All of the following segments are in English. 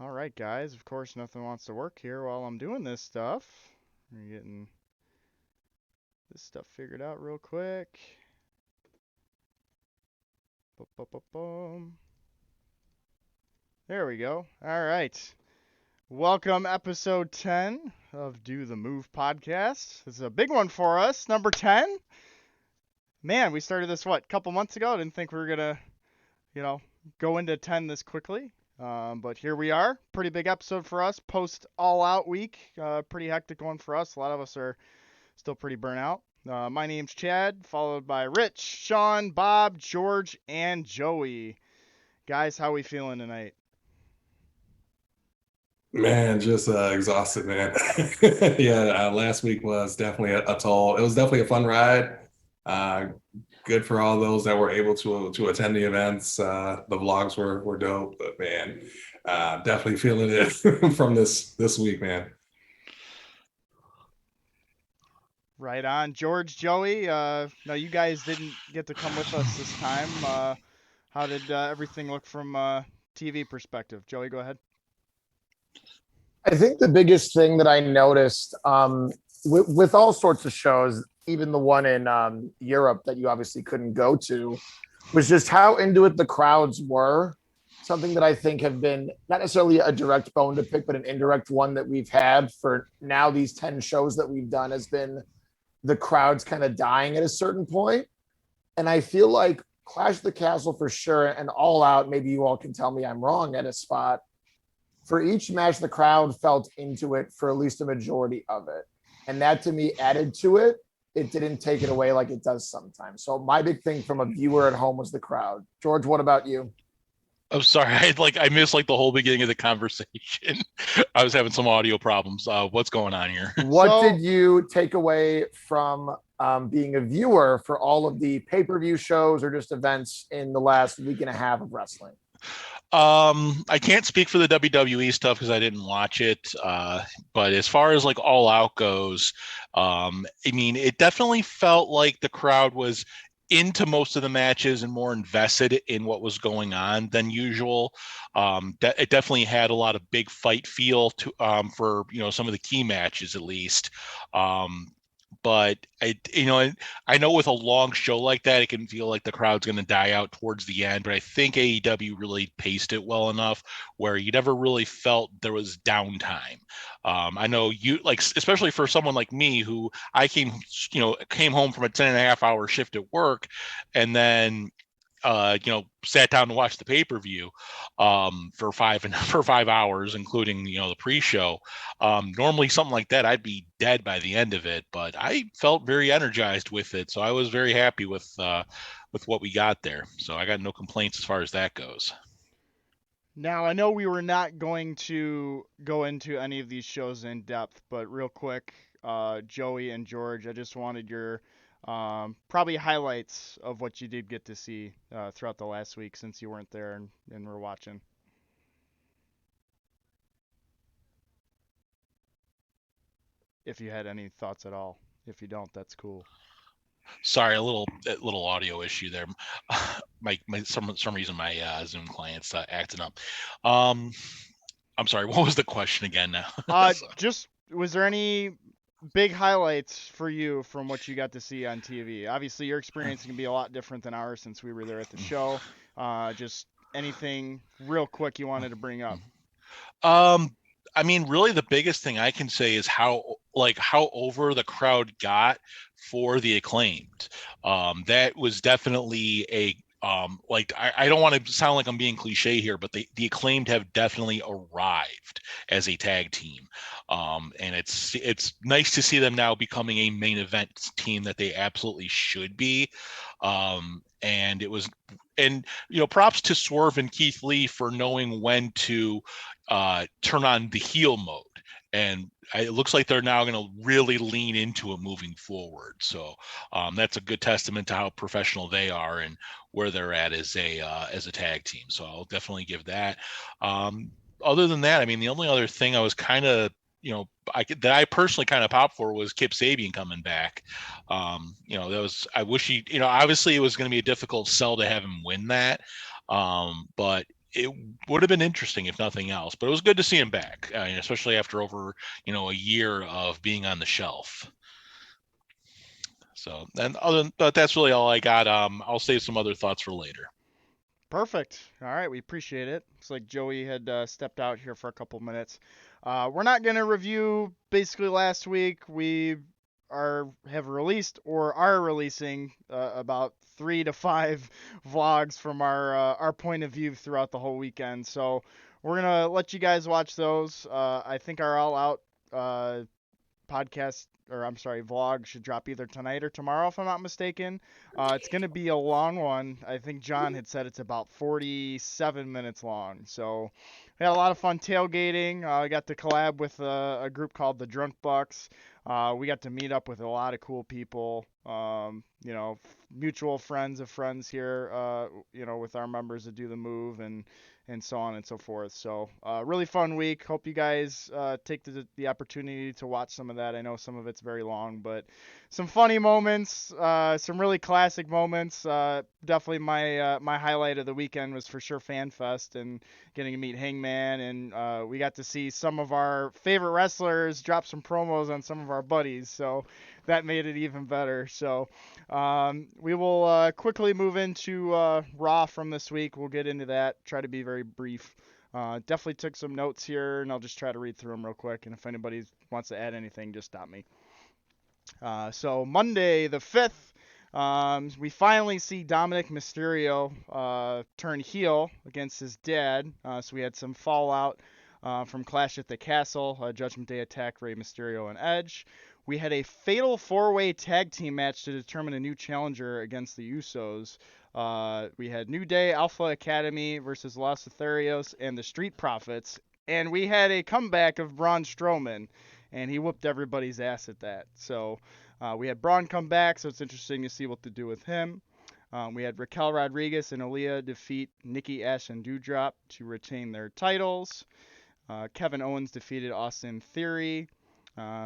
All right, guys. Of course, nothing wants to work here while I'm doing this stuff. We're getting this stuff figured out real quick. Boom. There we go. All right. Welcome, episode 10 of Do the Move podcast. This is a big one for us. Number 10. Man, we started this, a couple months ago? Didn't think we were going to, you know, go into 10 this quickly. But here we are. Pretty big episode for us. Post all out week. Pretty hectic one for us. A lot of us are still pretty burnt out. My name's Chad, followed by Rich, Sean, Bob, George, and Joey. Guys, how we feeling tonight? Man, just exhausted, man. Yeah, last week was definitely a toll. It was definitely a fun ride. Uh, Good for all those that were able to attend the events. The vlogs were dope, but man, definitely feeling it from this week, man. Right on. George, Joey, no, you guys didn't get to come with us this time. How did everything look from TV perspective? Joey, go ahead. I think the biggest thing that I noticed with all sorts of shows, even the one in Europe that you obviously couldn't go to, was just how into it the crowds were. Something that I think have been not necessarily a direct bone to pick, but an indirect one that we've had for now these 10 shows that we've done has been the crowds kind of dying at a certain point. And I feel like Clash of the Castle for sure and All Out, maybe you all can tell me I'm wrong at a spot, for each match, the crowd felt into it for at least a majority of it. And that to me added to it. It didn't take it away like it does sometimes. So my big thing from a viewer at home was the crowd. George, what about you? I'm sorry, I missed the whole beginning of the conversation. I was having some audio problems. What's going on here? What So, did you take away from being a viewer for all of the pay-per-view shows or just events in the last week and a half of wrestling? I can't speak for the WWE stuff because I didn't watch it. But as far as All Out goes, I mean, it definitely felt like the crowd was into most of the matches and more invested in what was going on than usual. It definitely had a lot of big fight feel to for some of the key matches at least. But I know with a long show like that, it can feel like the crowd's going to die out towards the end. But I think AEW really paced it well enough where you never really felt there was downtime. I know you especially for someone like me who I came home from a 10.5 hour shift at work, and then sat down to watch the pay-per-view for 5 hours, including the pre-show. Normally something like that, I'd be dead by the end of it, but I felt very energized with it, so I was very happy with what we got there. So I got no complaints as far as that goes. now I know we were not going to go into any of these shows in depth, but real quick, Joey and George, I just wanted your probably highlights of what you did get to see throughout the last week since you weren't there and were watching. If you had any thoughts at all. If you don't, that's cool. Sorry, a little audio issue there. My some reason my Zoom client's acting up. Um, I'm sorry. What was the question again now? Just was there any big highlights for you from what you got to see on TV? Obviously, your experience can be a lot different than ours since we were there at the show. Just anything real quick you wanted to bring up. Um, I mean, really, the biggest thing I can say is how over the crowd got for the acclaimed. That was definitely a I don't want to sound like I'm being cliche here, but the acclaimed have definitely arrived as a tag team. And it's nice to see them now becoming a main event team that they absolutely should be. And it was and props to Swerve and Keith Lee for knowing when to turn on the heel mode. And it looks like they're now going to really lean into it moving forward. So that's a good testament to how professional they are and where they're at as a tag team. So I'll definitely give that. Other than that, I mean, the only other thing I was kind of that I personally kind of popped for was Kip Sabian coming back. That was I wish he obviously it was going to be a difficult sell to have him win that. But it would have been interesting if nothing else. But it was good to see him back, especially after over a year of being on the shelf. So, but that's really all I got. I'll save some other thoughts for later. Perfect. All right, we appreciate it. Looks like Joey had stepped out here for a couple minutes. We're not going to review basically last week. We have released or are releasing about 3 to 5 vlogs from our point of view throughout the whole weekend. So we're gonna let you guys watch those. I think our All Out podcast, or I'm sorry, vlog should drop either tonight or tomorrow, if I'm not mistaken. It's going to be a long one. I think John had said it's about 47 minutes long. So we had a lot of fun tailgating. I got to collab with a group called the Drunk Bucks. We got to meet up with a lot of cool people. Mutual friends of friends here. With our members that do the move and so on and so forth. So really fun week. Hope you guys take the opportunity to watch some of that. I know some of it's very long, but some funny moments, some really classic moments. Definitely my highlight of the weekend was for sure Fan Fest and getting to meet Hangman, and we got to see some of our favorite wrestlers drop some promos on some of our buddies. So that made it even better. So we will quickly move into Raw from this week. We'll get into that. Try to be very brief. Definitely took some notes here, and I'll just try to read through them real quick. And if anybody wants to add anything, just stop me. So Monday the 5th, we finally see Dominic Mysterio turn heel against his dad. So we had some fallout from Clash at the Castle. Judgment Day attacked Rey Mysterio and Edge. We had a fatal 4-way tag team match to determine a new challenger against the Usos. We had New Day, Alpha Academy versus Los Lotharios and the Street Profits. And we had a comeback of Braun Strowman, and he whooped everybody's ass at that. So we had Braun come back, so it's interesting to see what to do with him. We had Raquel Rodriguez and Aaliyah defeat Nikki Ash and Doudrop to retain their titles. Kevin Owens defeated Austin Theory.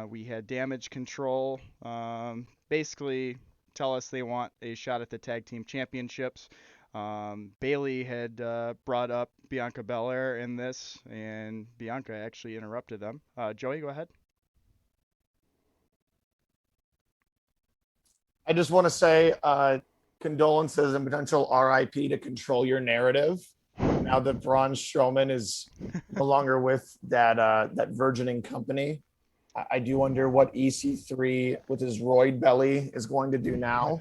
We had Damage Control basically tell us they want a shot at the tag team championships. Bailey had brought up Bianca Belair in this, and Bianca actually interrupted them. Joey, go ahead. I just want to say condolences and potential RIP to Control Your Narrative. Now that Braun Strowman is no longer with that burgeoning company, I do wonder what EC3 with his roid belly is going to do now.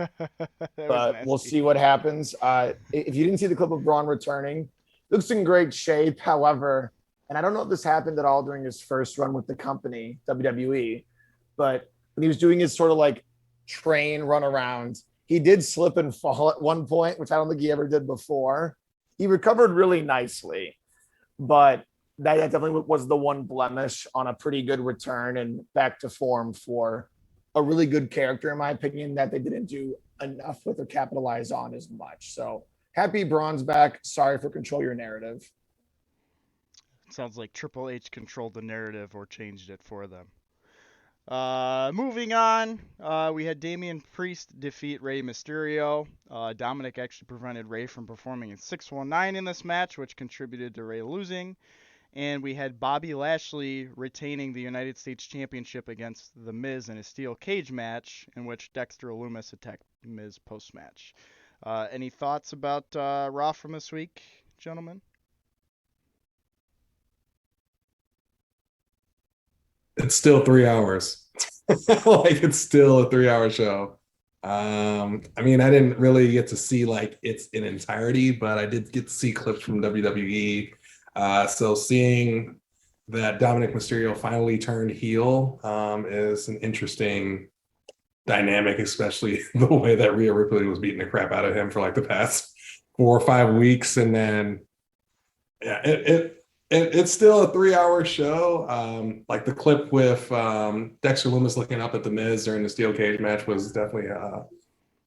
But we'll see what happens. If you didn't see the clip of Braun returning, looks in great shape. However, and I don't know if this happened at all during his first run with the company, WWE, but when he was doing his sort of like train run around, he did slip and fall at one point, which I don't think he ever did before. He recovered really nicely, but that definitely was the one blemish on a pretty good return and back to form for a really good character, in my opinion, that they didn't do enough with or capitalize on as much. So happy Braun's back. Sorry for Control Your Narrative. Sounds like Triple H controlled the narrative or changed it for them. Moving on, we had Damian Priest defeat Rey Mysterio. Dominic actually prevented Rey from performing in 619 in this match, which contributed to Rey losing. And we had Bobby Lashley retaining the United States Championship against The Miz in a steel cage match, in which Dexter Lumis attacked Miz post-match. Any thoughts about Raw from this week, gentlemen? It's still 3 hours. Like, it's still a 3-hour show. I mean, I didn't really get to see like it's in entirety, but I did get to see clips from WWE. So seeing that Dominic Mysterio finally turned heel is an interesting dynamic, especially the way that Rhea Ripley was beating the crap out of him for like the past 4 or 5 weeks. And then, yeah, it's still a 3-hour show. Like the clip with Dexter Lumis looking up at the Miz during the steel cage match was definitely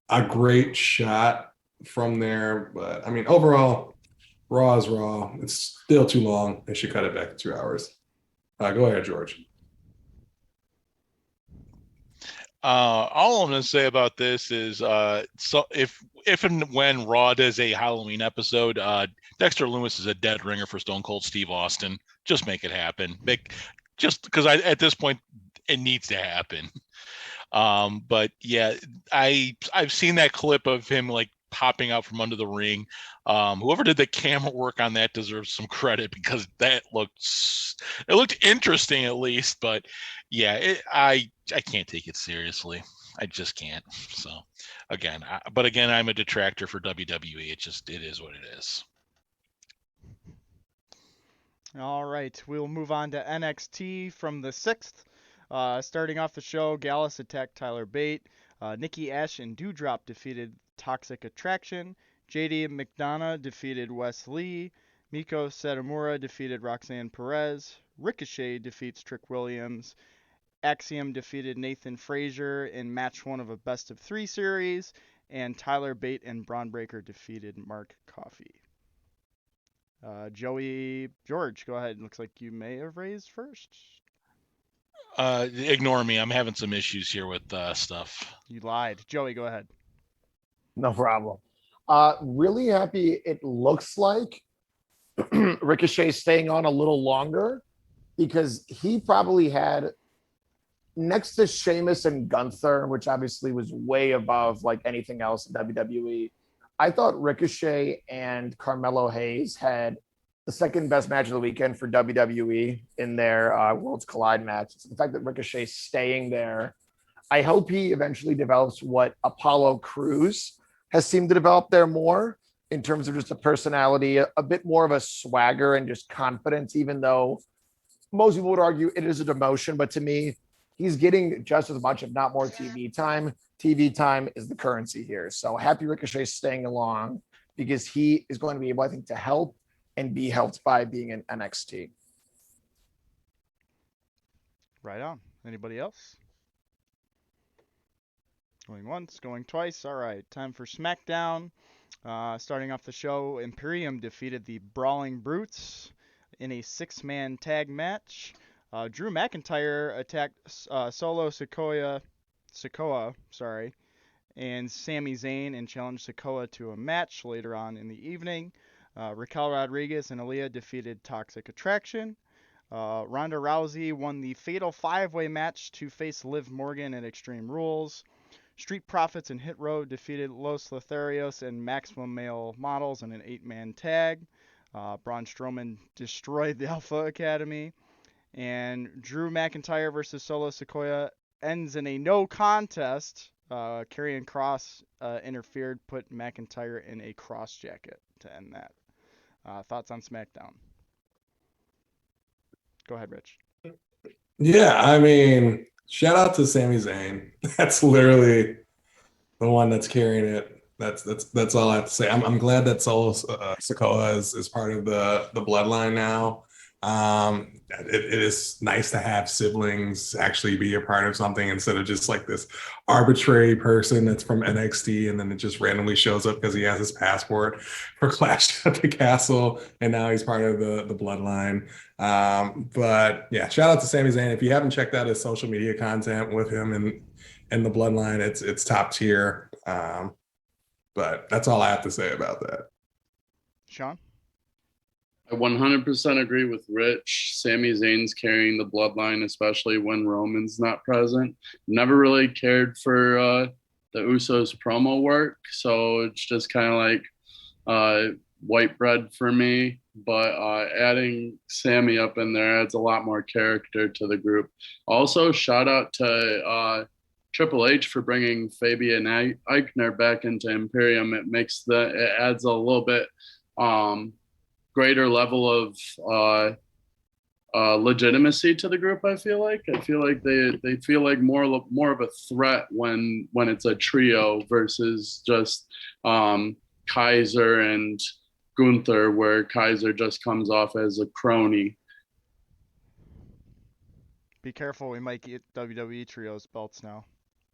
a great shot from there. But I mean, overall, Raw is Raw. It's still too long. They should cut it back to 2 hours. Go ahead, George. All I'm going to say about this is, so if and when Raw does a Halloween episode, Dexter Loomis is a dead ringer for Stone Cold Steve Austin. Just make it happen. Just because at this point it needs to happen. But yeah, I've seen that clip of him like popping out from under the ring. Whoever did the camera work on that deserves some credit because that looked interesting at least. But yeah, I can't take it seriously. I just can't. So again, I'm a detractor for WWE. It is what it is. All right, we'll move on to NXT from the 6th. Starting off the show, Gallus attacked Tyler Bate. Nikki Ash and Doudrop defeated Toxic Attraction. JD McDonough defeated Wes Lee. Miko Satomura defeated Roxanne Perez. Ricochet defeats Trick Williams. Axiom defeated Nathan Frazier in match 1 of a best of 3 series. And Tyler Bate and Braun Breaker defeated Mark Coffey. Joey George, go ahead. Looks like you may have raised first. Ignore me. I'm having some issues here with stuff. You lied. Joey, go ahead. No problem. Really happy it looks like Ricochet staying on a little longer because he probably had next to Sheamus and Gunther, which obviously was way above like anything else in WWE. I thought Ricochet and Carmelo Hayes had the second best match of the weekend for WWE in their Worlds Collide match. So the fact that Ricochet's staying there, I hope he eventually develops what Apollo Crews has seemed to develop there more in terms of just a personality, a bit more of a swagger and just confidence, even though most people would argue it is a demotion. But to me, he's getting just as much, if not more, TV time. TV time is the currency here. So happy Ricochet staying along because he is going to be able, I think, to help and be helped by being in NXT. Right on. Anybody else? Going once, going twice. All right, time for SmackDown. Starting off the show, Imperium defeated the Brawling Brutes in a 6-man tag match. Drew McIntyre attacked Solo Sikoa, and Sami Zayn and challenged Sikoa to a match later on in the evening. Raquel Rodriguez and Aaliyah defeated Toxic Attraction. Ronda Rousey won the Fatal 5-Way match to face Liv Morgan at Extreme Rules. Street Profits and Hit Row defeated Los Lotharios and Maximum Male Models in an 8-man tag. Braun Strowman destroyed the Alpha Academy. And Drew McIntyre versus Solo Sikoa ends in a no contest. Karrion Kross interfered, put McIntyre in a cross jacket to end that. Thoughts on SmackDown? Go ahead, Rich. Yeah, I mean, shout out to Sami Zayn. That's literally the one that's carrying it. That's all I have to say. I'm glad that Solo Sikoa is part of the bloodline now. It is nice to have siblings actually be a part of something instead of just like this arbitrary person that's from NXT and then it just randomly shows up because he has his passport for Clash at the Castle and now he's part of the bloodline. But yeah, shout out to Sami Zayn. If you haven't checked out his social media content with him and the bloodline, it's top tier. But that's all I have to say about that. Sean? I 100% agree with Rich. Sami Zayn's carrying the bloodline, especially when Roman's not present. Never really cared for the Usos promo work, so it's just kind of like white bread for me. But adding Sami up in there adds a lot more character to the group. Also, shout out to Triple H for bringing Fabian Eichner back into Imperium. It adds a little bit greater level of legitimacy to the group. I feel like they feel like more of a threat when it's a trio versus just Kaiser and Gunther, where Kaiser just comes off as a crony. Be careful, we might get WWE Trios belts now.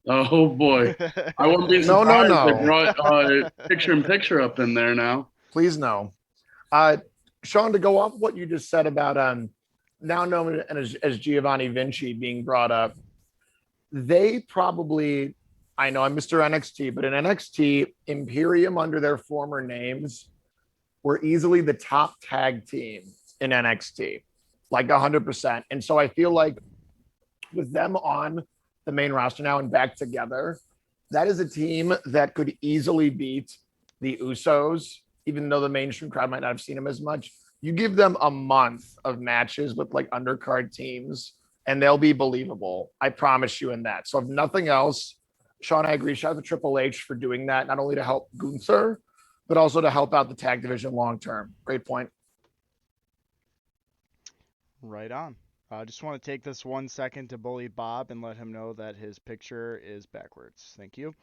Oh boy, I wouldn't be surprised No. if they brought picture in picture up in there now. Please no. Sean, to go off what you just said about now known as Giovanni Vinci being brought up, they probably, I know I'm Mr. NXT, but in NXT, Imperium under their former names were easily the top tag team in NXT, like 100%. And so I feel like with them on the main roster now and back together, that is a team that could easily beat the Usos, even though the mainstream crowd might not have seen them as much. You give them a month of matches with like undercard teams, and they'll be believable. I promise you in that. So if nothing else, Sean, I agree. Shout out to Triple H for doing that, not only to help Gunther, but also to help out the tag division long term. Great point. Right on. I just want to take this 1 second to bully Bob and let him know that his picture is backwards. Thank you.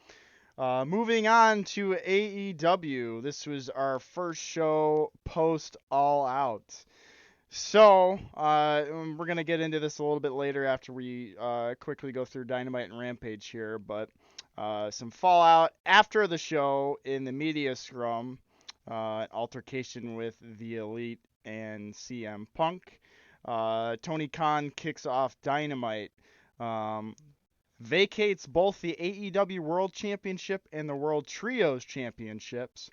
Moving on to AEW. This was our first show post All Out. So, we're going to get into this a little bit later after we quickly go through Dynamite and Rampage here, but some fallout after the show in the media scrum, altercation with the Elite and CM Punk. Tony Khan kicks off Dynamite, vacates both the AEW World Championship and the World Trios Championships.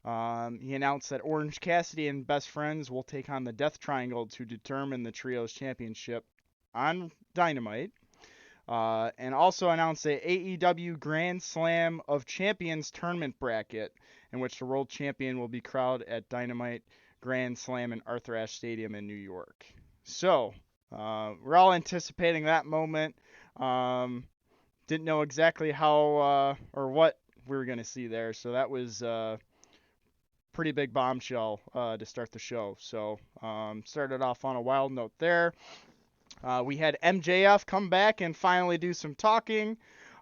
He announced that Orange Cassidy and Best Friends will take on the Death Triangle to determine the Trios Championship on Dynamite. And also announced a AEW Grand Slam of Champions tournament bracket in which the World Champion will be crowned at Dynamite Grand Slam in Arthur Ashe Stadium in New York. So, we're all anticipating that moment. Didn't know exactly how or what we were going to see there. So that was pretty big bombshell to start the show. So started off on a wild note there. We had MJF come back and finally do some talking.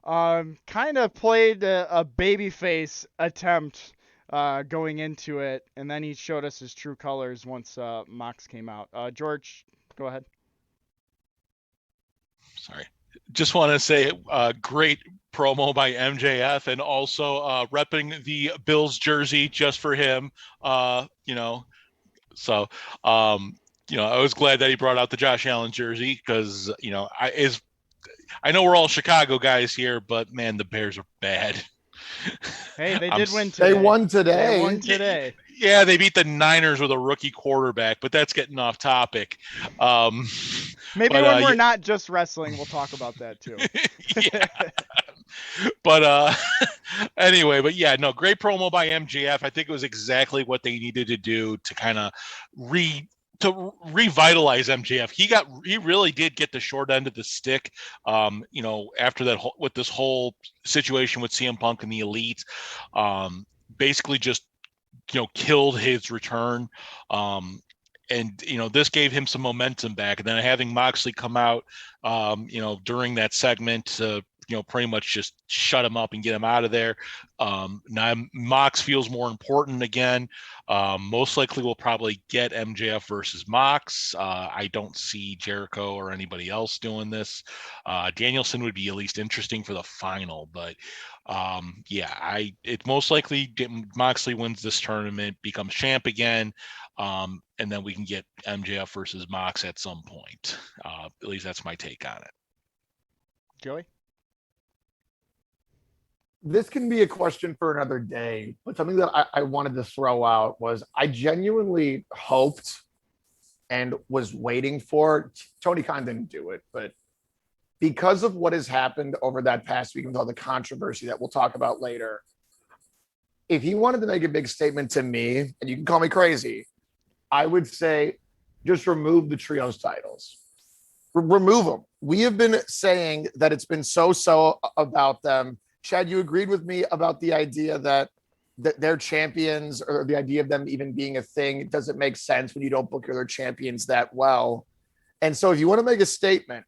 Kind of played a babyface attempt going into it, and then he showed us his true colors once Mox came out. George, go ahead. Sorry. Just want to say great promo by MJF, and also repping the Bills jersey just for him. So I was glad that he brought out the Josh Allen jersey because I know we're all Chicago guys here, but man, the Bears are bad. Hey, they did win today. They won today. They won today. Yeah, they beat the Niners with a rookie quarterback, but that's getting off topic. Maybe when we're not just wrestling, we'll talk about that too. Yeah. But anyway, great promo by MJF. I think it was exactly what they needed to do to kind of revitalize MJF. He really did get the short end of the stick. After that with this whole situation with CM Punk and the Elite, basically just killed his return. And this gave him some momentum back. And then having Moxley come out, during that segment to pretty much just shut him up and get him out of there. Now Mox feels more important again. Most likely we'll probably get MJF versus Mox. I don't see Jericho or anybody else doing this. Danielson would be at least interesting for the final, but it most likely Moxley wins this tournament, becomes champ again. And then we can get MJF versus Mox at some point. At least that's my take on it. Joey? This can be a question for another day, but something that I wanted to throw out was I genuinely hoped and was waiting for. Tony Khan didn't do it, but because of what has happened over that past week with all the controversy that we'll talk about later, if he wanted to make a big statement to me, and you can call me crazy, I would say just remove the trios titles. Remove them. We have been saying that it's been so about them. Chad, you agreed with me about the idea that they're champions, or the idea of them even being a thing. It doesn't make sense when you don't book your other champions that well. And so if you want to make a statement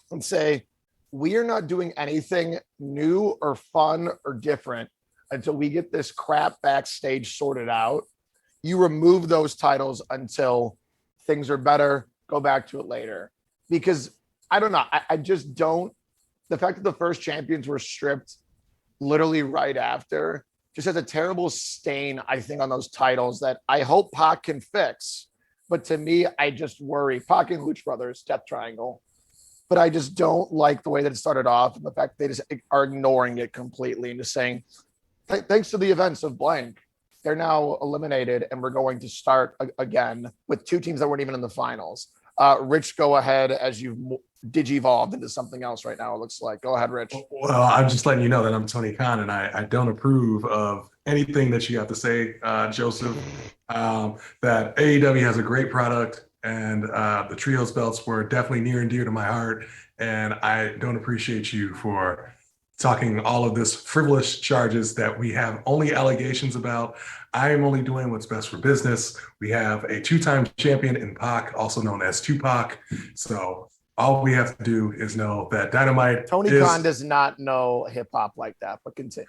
and say, we are not doing anything new or fun or different until we get this crap backstage sorted out, you remove those titles until things are better, go back to it later. Because I don't know, I just don't. The fact that the first champions were stripped literally right after just has a terrible stain, I think, on those titles that I hope Pac can fix. But to me, I just worry. Pac and Lucha Brothers, Death Triangle. but I just don't like the way that it started off and the fact they just are ignoring it completely and just saying, thanks to the events of blank, they're now eliminated and we're going to start again with two teams that weren't even in the finals. Rich, go ahead as you've digivolved into something else right now, it looks like. Go ahead, Rich. Well, I'm just letting you know that I'm Tony Khan, and I don't approve of anything that you have to say, Joseph. That AEW has a great product, and the trios belts were definitely near and dear to my heart. And I don't appreciate you for talking all of this frivolous charges that we have only allegations about. I am only doing what's best for business. We have a two-time champion in Pac, also known as Tupac. So all we have to do is know that Dynamite Tony is, Khan does not know hip hop like that, but continue.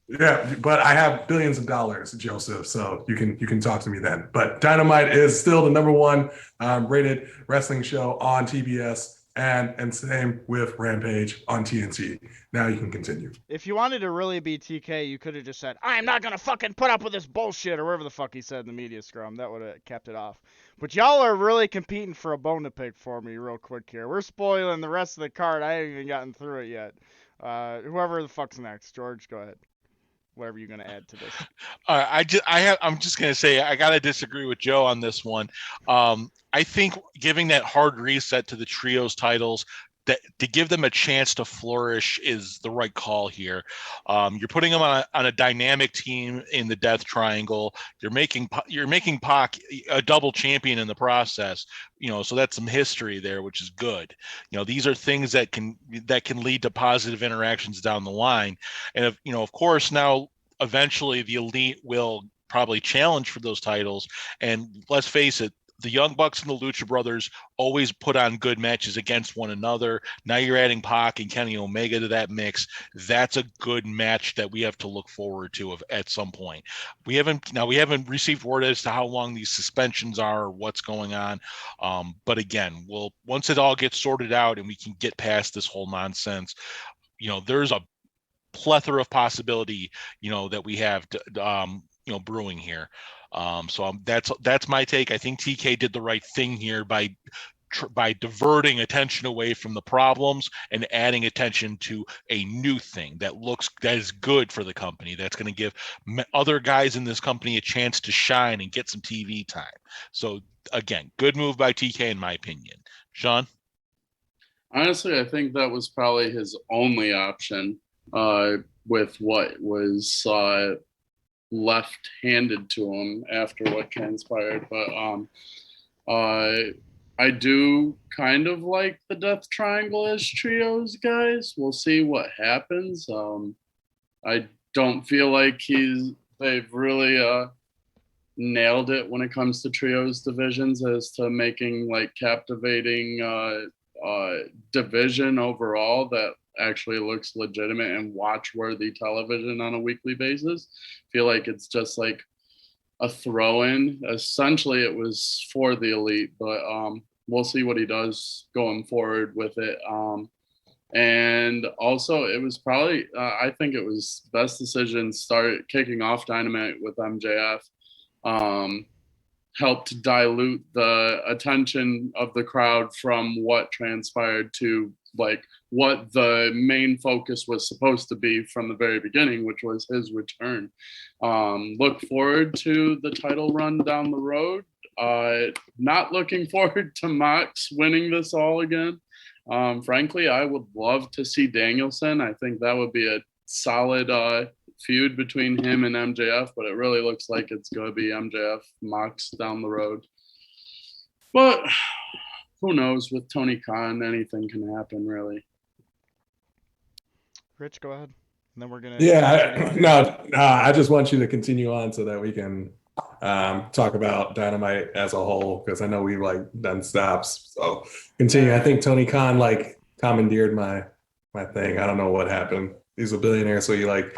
yeah, but I have billions of dollars, Joseph. So you can talk to me then. But Dynamite is still the number one rated wrestling show on TBS, and same with Rampage on TNT. Now you can continue. If you wanted to really be TK, you could have just said, I am not going to fucking put up with this bullshit, or whatever the fuck he said in the media scrum. That would have kept it off. But y'all are really competing for a bone to pick for me real quick here. We're spoiling the rest of the card. I haven't even gotten through it yet. Whoever the fuck's next. George, go ahead. Whatever you're going to add to this. I'm just going to say I got to disagree with Joe on this one. I think giving that hard reset to the trios titles, that to give them a chance to flourish, is the right call here. You're putting them on a dynamic team in the Death Triangle. You're making Pac a double champion in the process. So that's some history there, which is good. These are things that can lead to positive interactions down the line. And of course, now eventually the Elite will probably challenge for those titles. And let's face it, the Young Bucks and the Lucha Brothers always put on good matches against one another. Now you're adding Pac and Kenny Omega to that mix. That's a good match that we have to look forward to at some point. We haven't received word as to how long these suspensions are or what's going on. But again, once it all gets sorted out and we can get past this whole nonsense, there's a plethora of possibility, that we have to, brewing here. So that's my take. I think TK did the right thing here by diverting attention away from the problems and adding attention to a new thing that is good for the company. That's going to give other guys in this company a chance to shine and get some TV time. So again, good move by TK in my opinion. Sean? Honestly, I think that was probably his only option with what was left handed to him after what transpired. But I do kind of like the Death Triangle as trios, guys. We'll see what happens. I don't feel like they've really nailed it when it comes to trios divisions as to making like captivating division overall that actually looks legitimate and watch-worthy television on a weekly basis. Feel like it's just like a throw-in. Essentially, it was for the Elite, but we'll see what he does going forward with it. And also, it was probably, I think it was best decision start kicking off Dynamite with MJF. Helped dilute the attention of the crowd from what transpired to like what the main focus was supposed to be from the very beginning, which was his return. Look forward to the title run down the road. Not looking forward to Mox winning this all again. Frankly, I would love to see Danielson. I think that would be a solid feud between him and MJF, but it really looks like it's going to be MJF Mox down the road. But who knows? With Tony Khan, anything can happen, really. Rich, go ahead. And then we're going to... I just want you to continue on so that we can talk about Dynamite as a whole, because I know we've like done stops. So continue. I think Tony Khan like commandeered my thing. I don't know what happened. He's a billionaire, so he like,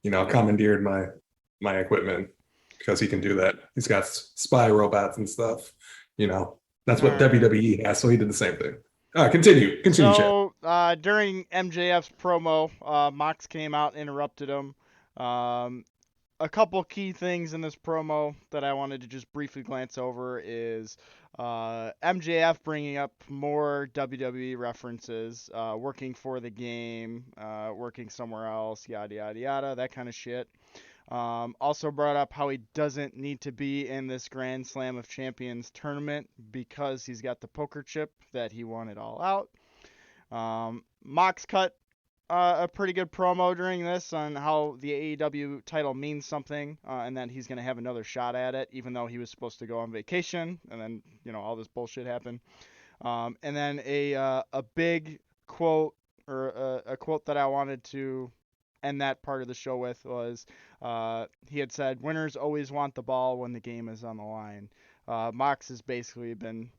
commandeered my equipment because he can do that. He's got spy robots and stuff. That's what WWE has, so he did the same thing. Continue. So during MJF's promo, Mox came out, interrupted him. A couple key things in this promo that I wanted to just briefly glance over is MJF bringing up more WWE references, working for the game, working somewhere else, yada yada yada, that kind of shit. Also brought up how he doesn't need to be in this Grand Slam of Champions tournament because he's got the poker chip that he won it all out. Mox cut a pretty good promo during this on how the AEW title means something, and that he's going to have another shot at it, even though he was supposed to go on vacation, and then all this bullshit happened. And then a big quote, or a quote that I wanted to end that part of the show with was, he had said, "Winners always want the ball when the game is on the line." Mox has basically been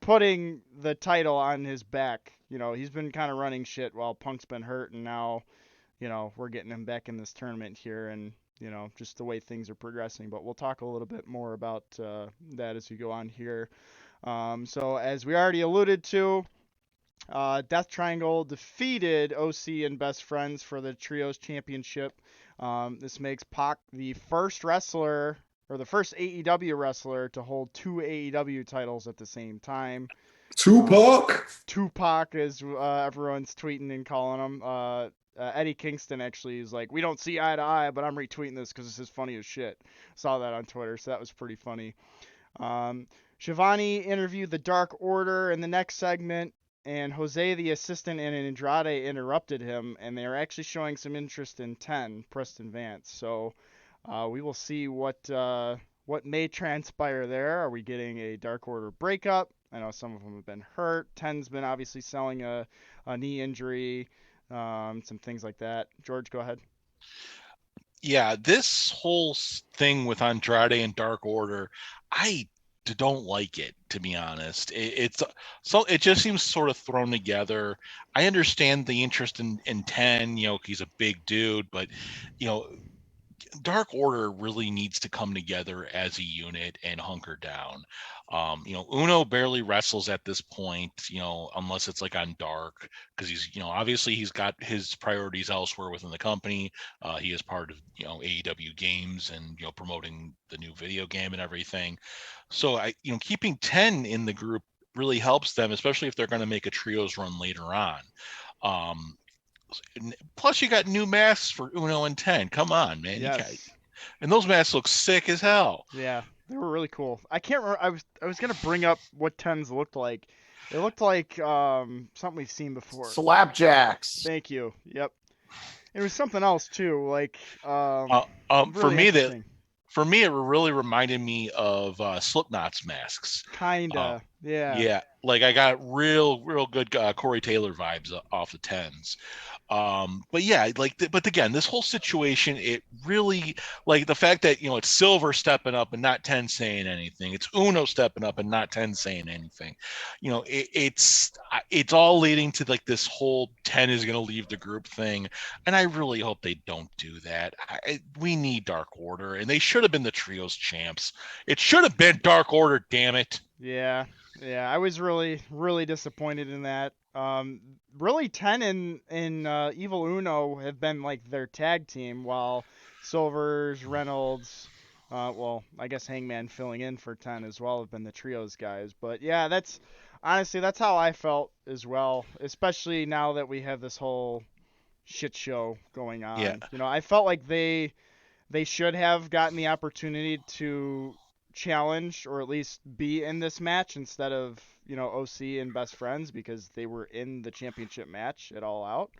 putting the title on his back. He's been kind of running shit while Punk's been hurt, and now, we're getting him back in this tournament here, and just the way things are progressing. But we'll talk a little bit more about that as we go on here. So as we already alluded to, Death Triangle defeated OC and Best Friends for the Trios Championship. This makes Pac the first wrestler, or the first AEW wrestler, to hold two AEW titles at the same time. Tupac, as everyone's tweeting and calling him. Eddie Kingston actually is like, "We don't see eye to eye, but I'm retweeting this because this is funny as shit." Saw that on Twitter, so that was pretty funny. Shivani interviewed the Dark Order in the next segment, and Jose, the assistant, and Andrade interrupted him, and they are actually showing some interest in 10, Preston Vance. So we will see what may transpire there. Are we getting a Dark Order breakup? I know some of them have been hurt. 10's been obviously selling a knee injury, some things like that. George, go ahead. Yeah, this whole thing with Andrade and Dark Order, I don't like it, to be honest. It just seems sort of thrown together. I understand the interest in 10, he's a big dude, but Dark Order really needs to come together as a unit and hunker down. Uno barely wrestles at this point, unless it's like on Dark, because he's, obviously he's got his priorities elsewhere within the company. He is part of, AEW games and, promoting the new video game and everything. So keeping 10 in the group really helps them, especially if they're going to make a trios run later on. Plus, you got new masks for Uno and 10. Come on, man. Yes. And those masks look sick as hell. Yeah, they were really cool. I can't remember. I was gonna bring up what 10s looked like. It looked like something we've seen before. Slapjacks. Thank you. Yep. It was something else too. Like really for me, it really reminded me of Slipknot's masks. Kinda. Yeah. Yeah. Like I got real good Corey Taylor vibes off the 10s. But yeah, but again, this whole situation, it really, like the fact that, it's Silver stepping up and not 10 saying anything. It's Uno stepping up and not 10 saying anything. It's all leading to like this whole 10 is going to leave the group thing. And I really hope they don't do that. We need Dark Order, and they should have been the trios champs. It should have been Dark Order, damn it. Yeah. I was really disappointed in that. Really 10 and Evil Uno have been like their tag team, while Silvers, Reynolds, well, I guess Hangman filling in for 10 as well have been the trios guys. But yeah, that's how I felt as well, especially now that we have this whole shit show going on. Yeah. I felt like they should have gotten the opportunity to challenge, or at least be in this match, instead of OC and Best Friends, because they were in the championship match at All Out.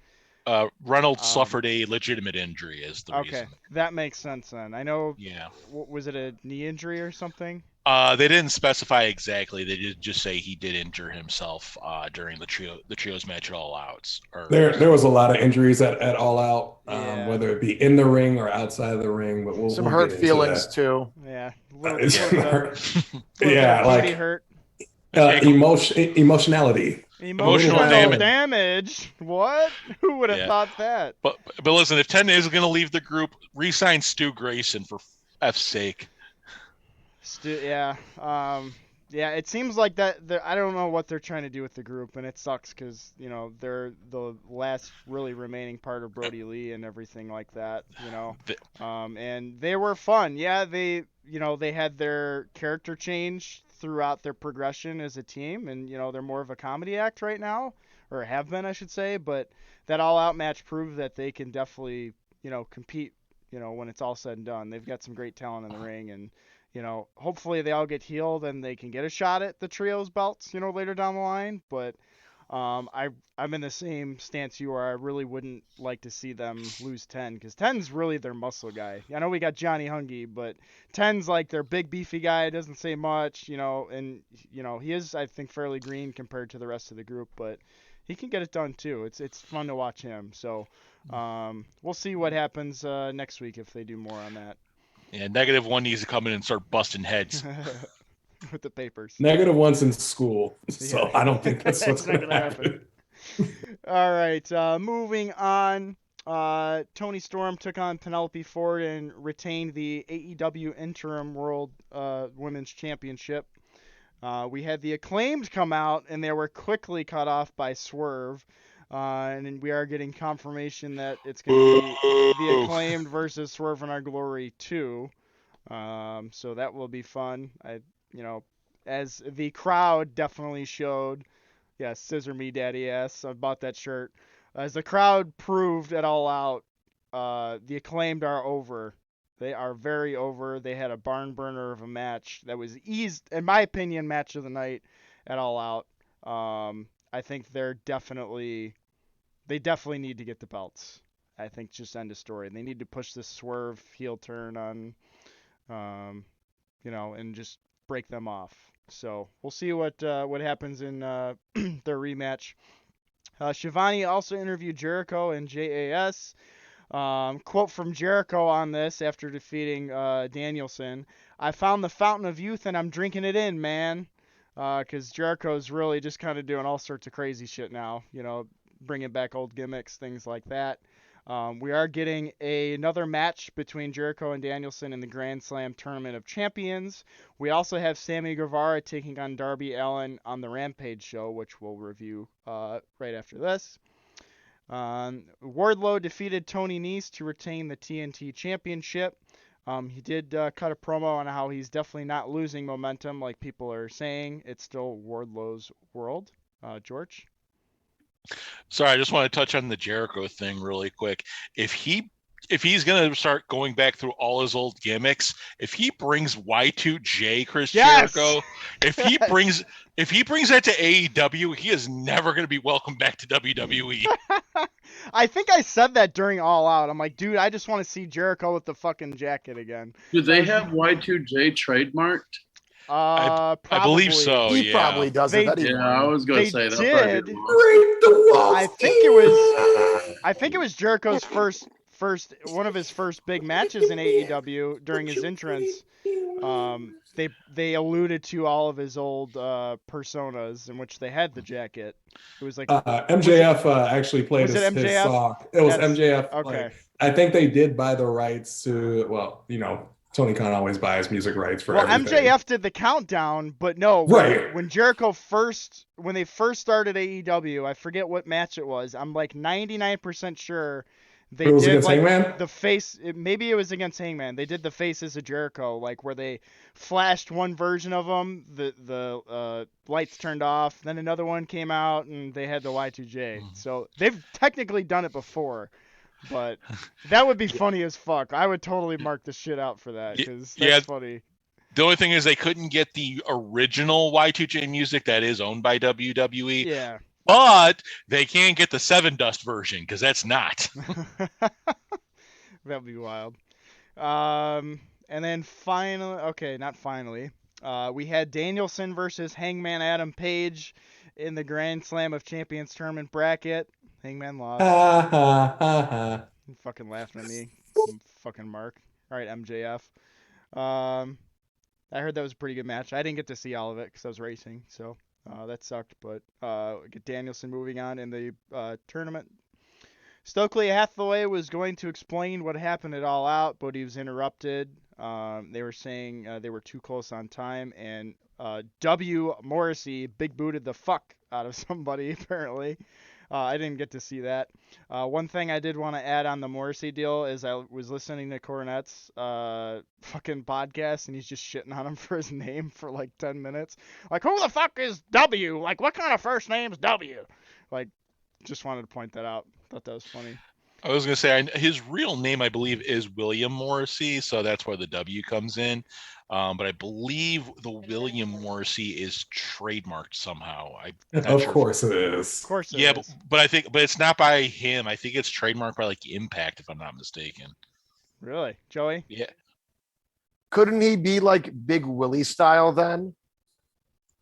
Reynolds suffered a legitimate injury is the reason. Okay, that makes sense then. I know. Yeah. Was it a knee injury or something? They didn't specify exactly. They did just say he did injure himself during the trios match at All Outs. There was a lot of injuries at All Out, Yeah. whether it be in the ring or outside of the ring. But we'll hurt get feelings that. too. Yeah. Yeah, like hurt. Emotionality. Emotional damage. damage. What? Who would have thought that? But listen, if 10 is going to leave the group, re-sign Stu Grayson for F's sake. Yeah. It seems like that. I don't know what they're trying to do with the group, and it sucks because they're the last really remaining part of Brody Lee and everything like that. And they were fun. Yeah, they had their character change throughout their progression as a team, and they're more of a comedy act right now, or have been, I should say. But that All Out match proved that they can definitely compete. When it's all said and done, they've got some great talent in the ring, and hopefully they all get healed and they can get a shot at the trios belts, later down the line. But I'm in the same stance you are. I really wouldn't like to see them lose 10 because 10's really their muscle guy. I know we got Johnny Hungy, but 10's like their big beefy guy. Doesn't say much, and he is, I think, fairly green compared to the rest of the group, but he can get it done too. It's fun to watch him. So we'll see what happens next week if they do more on that. Yeah, -1 needs to come in and start busting heads. With the papers. -1's in school, so Yeah. I don't think that's what's It's not going to gonna happen. All right, moving on. Tony Storm took on Penelope Ford and retained the AEW Interim World Women's Championship. We had the Acclaimed come out, and they were quickly cut off by Swerve. And we are getting confirmation that it's going to be the Acclaimed versus Swerve in Our Glory 2. So that will be fun. As the crowd definitely showed. Yeah, scissor me, daddy ass. I bought that shirt. As the crowd proved at All Out, the Acclaimed are over. They are very over. They had a barn burner of a match that was in my opinion, match of the night at All Out. I think they definitely need to get the belts. I think just end of story. They need to push this Swerve heel turn on, and just break them off. So we'll see what happens in their rematch. Shivani also interviewed Jericho and JAS. Quote from Jericho on this after defeating Danielson: "I found the fountain of youth and I'm drinking it in, man." Because Jericho's really just kind of doing all sorts of crazy shit now. Bringing back old gimmicks, things like that. We are getting another match between Jericho and Danielson in the Grand Slam Tournament of Champions. We also have Sammy Guevara taking on Darby Allin on the Rampage show, which we'll review right after this. Wardlow defeated Tony Nese to retain the TNT Championship. He did cut a promo on how he's definitely not losing momentum like people are saying. It's still Wardlow's world. George? Sorry, I just want to touch on the Jericho thing really quick. If he's gonna start going back through all his old gimmicks, if he brings Y2J Chris Jericho, if he brings that to AEW, he is never gonna be welcome back to WWE. I think I said that during All Out. I'm like, dude, I just want to see Jericho with the fucking jacket again. Do they have Y2J trademarked? I Probably. believe so. He probably does it. Yeah, I was going to say that. Did. Break the walls. I think it was Jericho's first one of his first big matches in AEW during his entrance. They alluded to all of his old personas in which they had the jacket. It was like MJF actually played his song. It was MJF. Okay. I think they did buy the rights to, Tony Khan always buys music rights for everything. MJF did the countdown, but no, right. when they first started AEW, I forget what match it was. I'm like 99% sure they it was did against like Hangman? the face. Maybe it was against Hangman. They did the faces of Jericho, like where they flashed one version of him, the lights turned off, then another one came out, and they had the Y2J. So they've technically done it before. But that would be funny as fuck. I would totally mark the shit out for that because that's funny. The only thing is they couldn't get the original Y2J music that is owned by WWE. Yeah. But they can get the Seven Dust version because that's not. That'd be wild. And then finally, we had Danielson versus Hangman Adam Page in the Grand Slam of Champions tournament bracket. Hangman lost. You fucking laughing at me, fucking Mark. All right, MJF. I heard that was a pretty good match. I didn't get to see all of it because I was racing, so that sucked. But get Danielson moving on in the tournament. Stokely Hathaway was going to explain what happened at All Out, but he was interrupted. They were saying they were too close on time, and W. Morrissey big booted the fuck out of somebody apparently. I didn't get to see that. One thing I did want to add on the Morrissey deal is I was listening to Cornette's fucking podcast, and he's just shitting on him for his name for like 10 minutes. Like, who the fuck is W? Like, what kind of first name's W? Like, just wanted to point that out. Thought that was funny. I was going to say his real name, I believe, is William Morrissey, so that's where the W comes in. But I believe the William Morrissey is trademarked somehow. Of course it is. Of course it Yeah, is. but I think, it's not by him. I think it's trademarked by like Impact, if I'm not mistaken. Really, Joey? Yeah. Couldn't he be like Big Willie style then?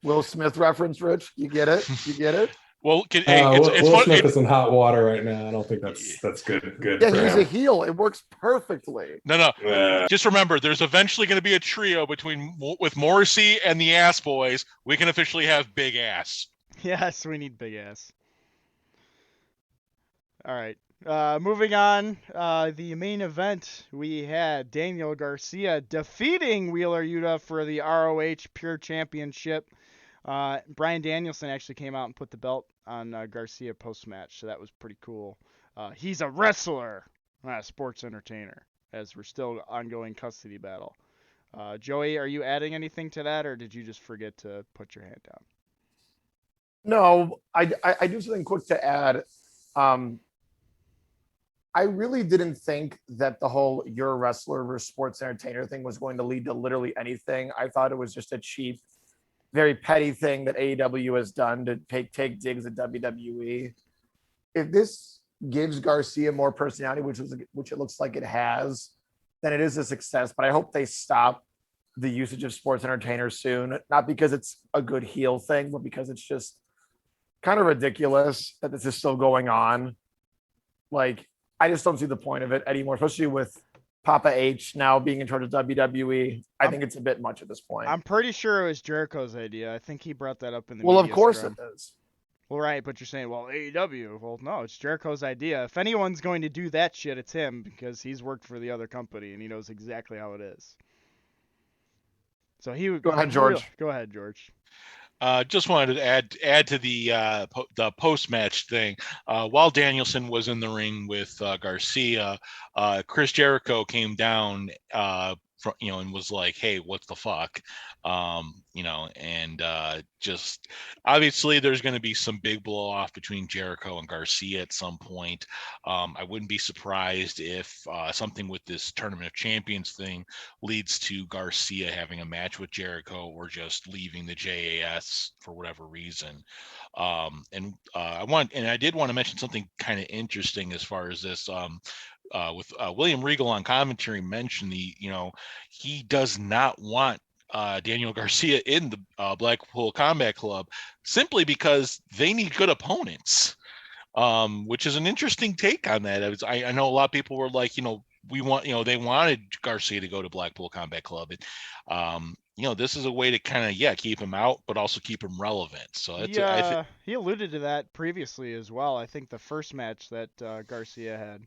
Will Smith reference, Rich? You get it? You get it? Well, hey, Will Smith is in hot water right now. I don't think that's good. Yeah, for he's him. a heel. It works perfectly. No. Just remember, there's eventually going to be a trio with Morrissey and the Ass Boys. We can officially have Big Ass. Yes, we need big ass. All right. Moving on, the main event, we had Daniel Garcia defeating Wheeler Yuta for the ROH Pure Championship. Bryan Danielson actually came out and put the belt on Garcia post-match, so that was pretty cool. He's a wrestler, not a sports entertainer, as we're still ongoing custody battle. Joey, are you adding anything to that, or did you just forget to put your hand down? No, I do something quick to add. I really didn't think that the whole you're a wrestler versus sports entertainer thing was going to lead to literally anything. I thought it was just a cheap, very petty thing that AEW has done to take digs at WWE. If this gives Garcia more personality, which it looks like it has, then it is a success. But I hope they stop the usage of sports entertainers soon. Not because it's a good heel thing, but because it's just kind of ridiculous that this is still going on. Like, I just don't see the point of it anymore, especially with Papa H now being in charge of WWE. I think it's a bit much at this point. I'm pretty sure it was Jericho's idea. I think he brought that up in the Well, of media course scrum. it is. Well, right, but you're saying, well, AEW. Well, no, it's Jericho's idea. If anyone's going to do that shit, it's him, because he's worked for the other company and he knows exactly how it is. So he would Go ahead, George. Go ahead, George. Just wanted to add to the post-match thing. While Danielson was in the ring with Garcia, Chris Jericho came down and was like, hey, what the fuck? And just obviously there's going to be some big blow off between Jericho and Garcia at some point. I wouldn't be surprised if something with this Tournament of Champions thing leads to Garcia having a match with Jericho or just leaving the JAS for whatever reason. I did want to mention something kind of interesting as far as this. With William Regal on commentary mentioned he does not want Daniel Garcia in the Blackpool Combat Club simply because they need good opponents, which is an interesting take on that. I know a lot of people were like, they wanted Garcia to go to Blackpool Combat Club. And, this is a way to kind of, keep him out, but also keep him relevant. So he alluded to that previously as well. I think the first match that Garcia had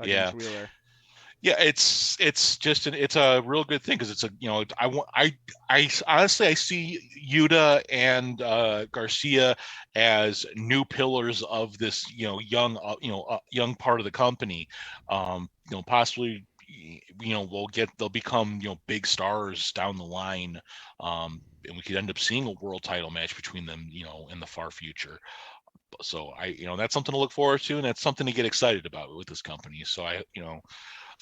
against Wheeler. Yeah, it's a real good thing because it's I honestly I see Yuta and Garcia as new pillars of this young part of the company. Possibly they'll become big stars down the line, and we could end up seeing a world title match between them in the far future. So that's something to look forward to, and that's something to get excited about with this company. So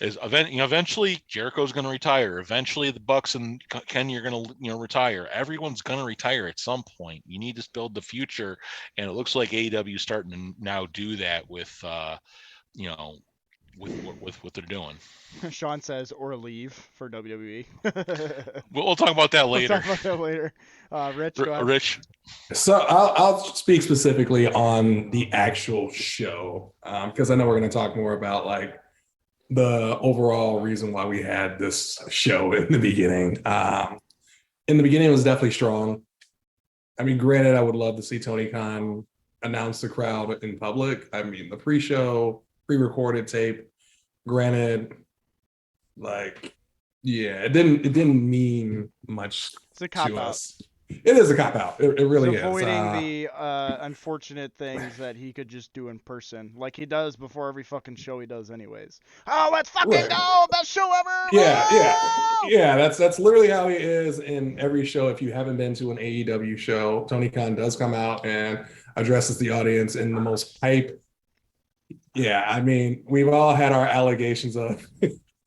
eventually Jericho's going to retire. Eventually the Bucks and Kenny are going to retire. Everyone's going to retire at some point. You need to build the future, and it looks like AEW is starting to now do that with with what they're doing. Sean says, or leave for WWE. We'll talk about that later. Rich, go ahead. Rich. So I'll speak specifically on the actual show because I know we're going to talk more about like the overall reason why we had this show in the beginning. In the beginning, it was definitely strong. I mean, granted, I would love to see Tony Khan announce the crowd in public. I mean, the pre-show, pre-recorded tape. Granted, like, yeah, it didn't mean much It's a cop to out. us. It is a cop out. It really He's is. avoiding the unfortunate things that he could just do in person, like he does before every fucking show he does, anyways. Oh, let's fucking Right. go! Best show ever! Yeah. That's literally how he is in every show. If you haven't been to an AEW show, Tony Khan does come out and addresses the audience in the most hype. Yeah, I mean, we've all had our allegations of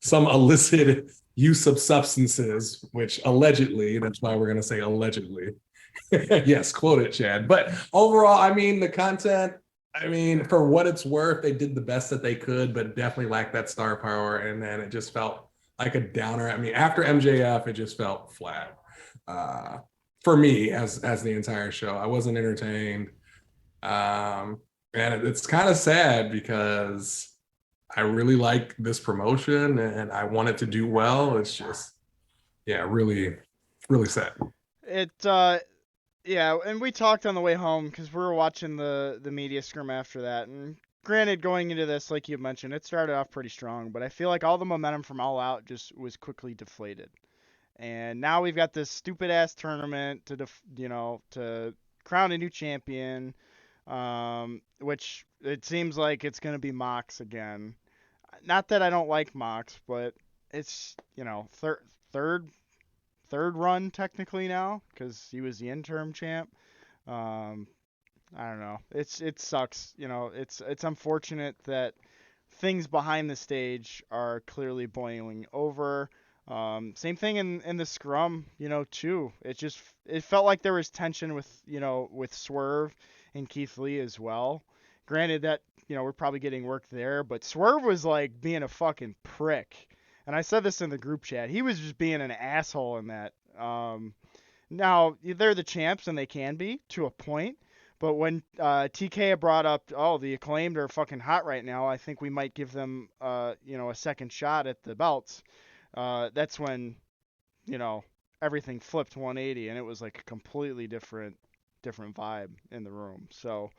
some illicit use of substances, which allegedly, that's why we're going to say allegedly. Yes, quote it, Chad. But overall, I mean, the content, I mean, for what it's worth, they did the best that they could, but definitely lacked that star power. And then it just felt like a downer. I mean, after MJF, it just felt flat. For me, as the entire show, I wasn't entertained. And it's kind of sad because I really like this promotion and I want it to do well. It's just, yeah, really, really sad. It yeah, and we talked on the way home because we were watching the media scrum after that. And granted, going into this, like you mentioned, it started off pretty strong, but I feel like all the momentum from All Out just was quickly deflated. And now we've got this stupid ass tournament to crown a new champion, which it seems like it's gonna be Mox again. Not that I don't like Mox, but it's third run technically now because he was the interim champ. Um, I don't know. It sucks. It's unfortunate that things behind the stage are clearly boiling over. Same thing in the scrum, too. It felt like there was tension with Swerve and Keith Lee as well. Granted that we're probably getting work there, but Swerve was like being a fucking prick. And I said this in the group chat. He was just being an asshole in that. Now they're the champs and they can be to a point. But when TK brought up, oh, the Acclaimed are fucking hot right now, I think we might give them, a second shot at the belts. That's when, everything flipped 180 and it was like a completely different vibe in the room. So,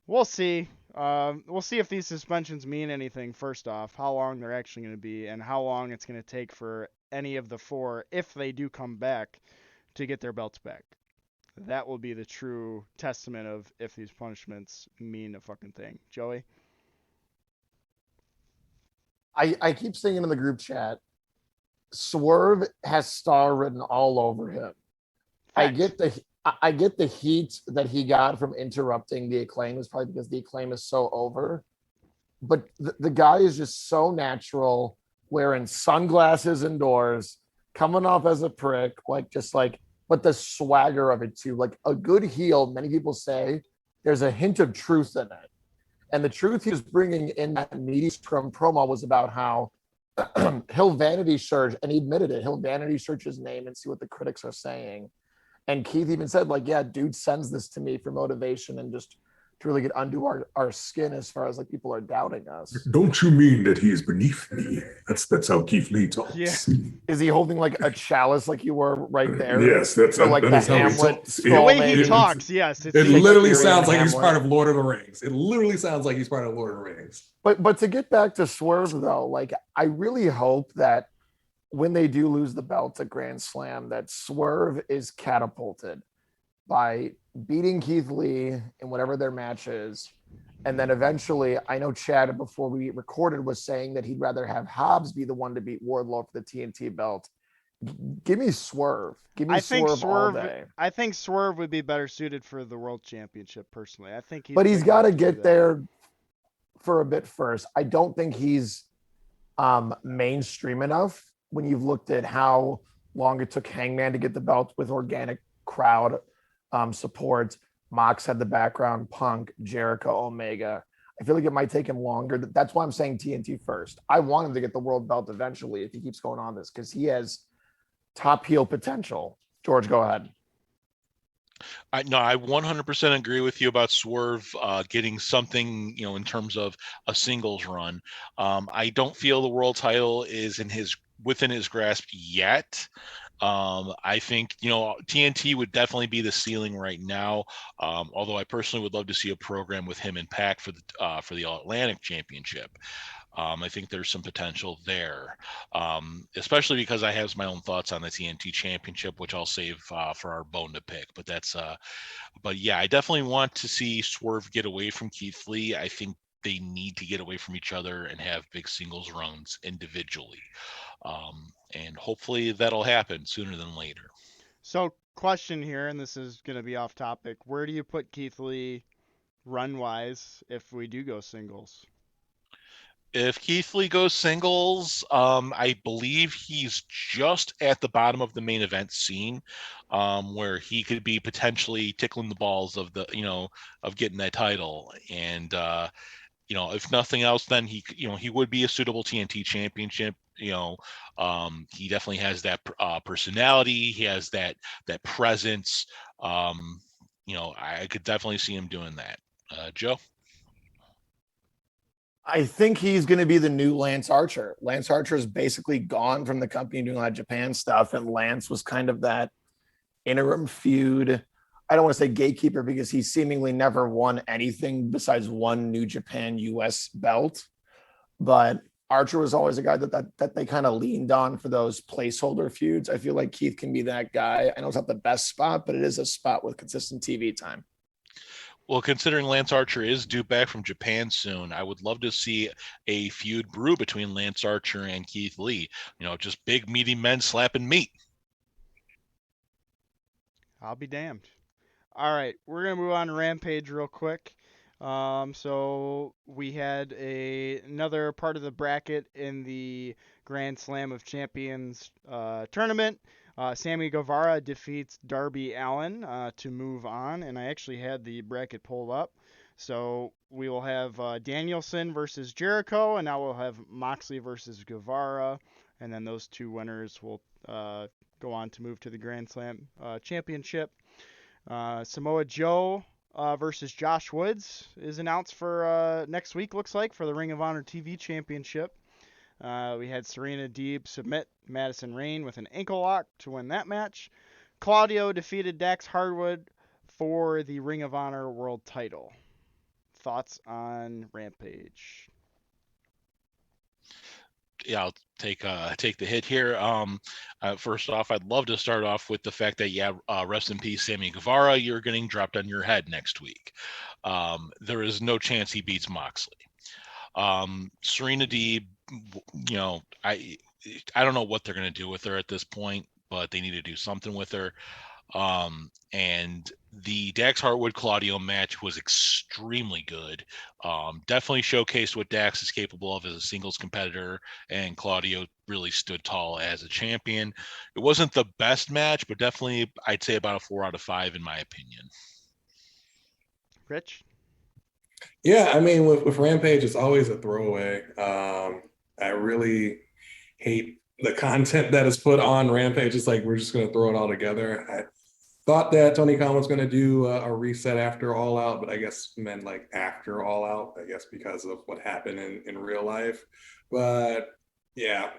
we'll see. We'll see if these suspensions mean anything. First off, how long they're actually going to be, and how long it's going to take for any of the four, if they do come back, to get their belts back. That will be the true testament of if these punishments mean a fucking thing. Joey? I keep saying in the group chat, Swerve has star written all over him. I get the heat that he got from interrupting the Acclaim is probably because the Acclaim is so over. But the guy is just so natural, wearing sunglasses indoors, coming off as a prick, but the swagger of it too. Like a good heel, many people say there's a hint of truth in it. And the truth he was bringing in that media scrum promo was about how he'll vanity search, and he admitted it, he'll vanity search his name and see what the critics are saying. And Keith even said, like, yeah, dude sends this to me for motivation and just to really get under our skin as far as like people are doubting us. Don't you mean that he is beneath me? That's how Keith Lee talks. Yeah. Is he holding like a chalice like you were right there? Yes, that's so like that the is how he Hamlet. talks. The way he talks, yes. It literally sounds like he's Hamlet. part of Lord of the Rings. It literally sounds like he's part of Lord of the Rings. But to get back to Swerve though, like I really hope that when they do lose the belt at Grand Slam, that Swerve is catapulted by beating Keith Lee in whatever their match is. And then eventually, I know Chad, before we recorded, was saying that he'd rather have Hobbs be the one to beat Wardlow for the TNT belt. Give me Swerve. Give me Swerve all day. I think Swerve would be better suited for the World Championship, personally. I think he's got to get there for a bit first. I don't think he's mainstream enough when you've looked at how long it took Hangman to get the belt with organic crowd support. Mox had the background, Punk, Jericho, Omega. I feel like it might take him longer. That's why I'm saying TNT first. I want him to get the world belt eventually if he keeps going on this, because he has top heel potential. George, go ahead. I 100% agree with you about Swerve getting something, in terms of a singles run. I don't feel the world title is within his grasp yet. I think, TNT would definitely be the ceiling right now. Although I personally would love to see a program with him and Pac for the All Atlantic Championship. I think there's some potential there, especially because I have my own thoughts on the TNT Championship, which I'll save for our bone to pick. But yeah, I definitely want to see Swerve get away from Keith Lee. I think they need to get away from each other and have big singles runs individually. And hopefully that'll happen sooner than later. So, question here, and this is going to be off topic. Where do you put Keith Lee run wise if we do go singles? If Keith Lee goes singles, I believe he's just at the bottom of the main event scene, where he could be potentially tickling the balls of of getting that title. And if nothing else, then he would be a suitable TNT championship. He definitely has that personality. He has that presence. I could definitely see him doing that. Joe? I think he's going to be the new Lance Archer. Lance Archer is basically gone from the company doing a lot of Japan stuff, and Lance was kind of that interim feud. I don't want to say gatekeeper because he seemingly never won anything besides one New Japan US belt. But Archer was always a guy that they kind of leaned on for those placeholder feuds. I feel like Keith can be that guy. I know it's not the best spot, but it is a spot with consistent TV time. Well, considering Lance Archer is due back from Japan soon, I would love to see a feud brew between Lance Archer and Keith Lee. Just big meaty men slapping meat. I'll be damned. All right, we're gonna move on to Rampage real quick. So we had another part of the bracket in the Grand Slam of Champions tournament. Sammy Guevara defeats Darby Allin to move on, and I actually had the bracket pulled up. So we will have Danielson versus Jericho, and now we'll have Moxley versus Guevara, and then those two winners will go on to move to the Grand Slam championship. Samoa Joe versus Josh Woods is announced for next week, looks like, for the Ring of Honor TV Championship. We had Serena Deeb submit Madison Rayne with an ankle lock to win that match. Claudio defeated Dax Hardwood for the Ring of Honor World title. Thoughts on Rampage? Yeah, I'll take the hit here. First off, I'd love to start off with the fact that rest in peace, Sammy Guevara. You're getting dropped on your head next week. There is no chance he beats Moxley. Serena Deeb, I don't know what they're going to do with her at this point, but they need to do something with her. And the Dax Hartwood Claudio match was extremely good. Definitely showcased what Dax is capable of as a singles competitor, and Claudio really stood tall as a champion. It wasn't the best match, but definitely I'd say about a 4 out of 5 in my opinion. Rich? Yeah, I mean, with Rampage, it's always a throwaway. I really hate the content that is put on Rampage. It's like we're just going to throw it all together. I thought that Tony Khan was going to do a reset after All Out, but I guess meant like after All Out, I guess because of what happened in real life. But yeah,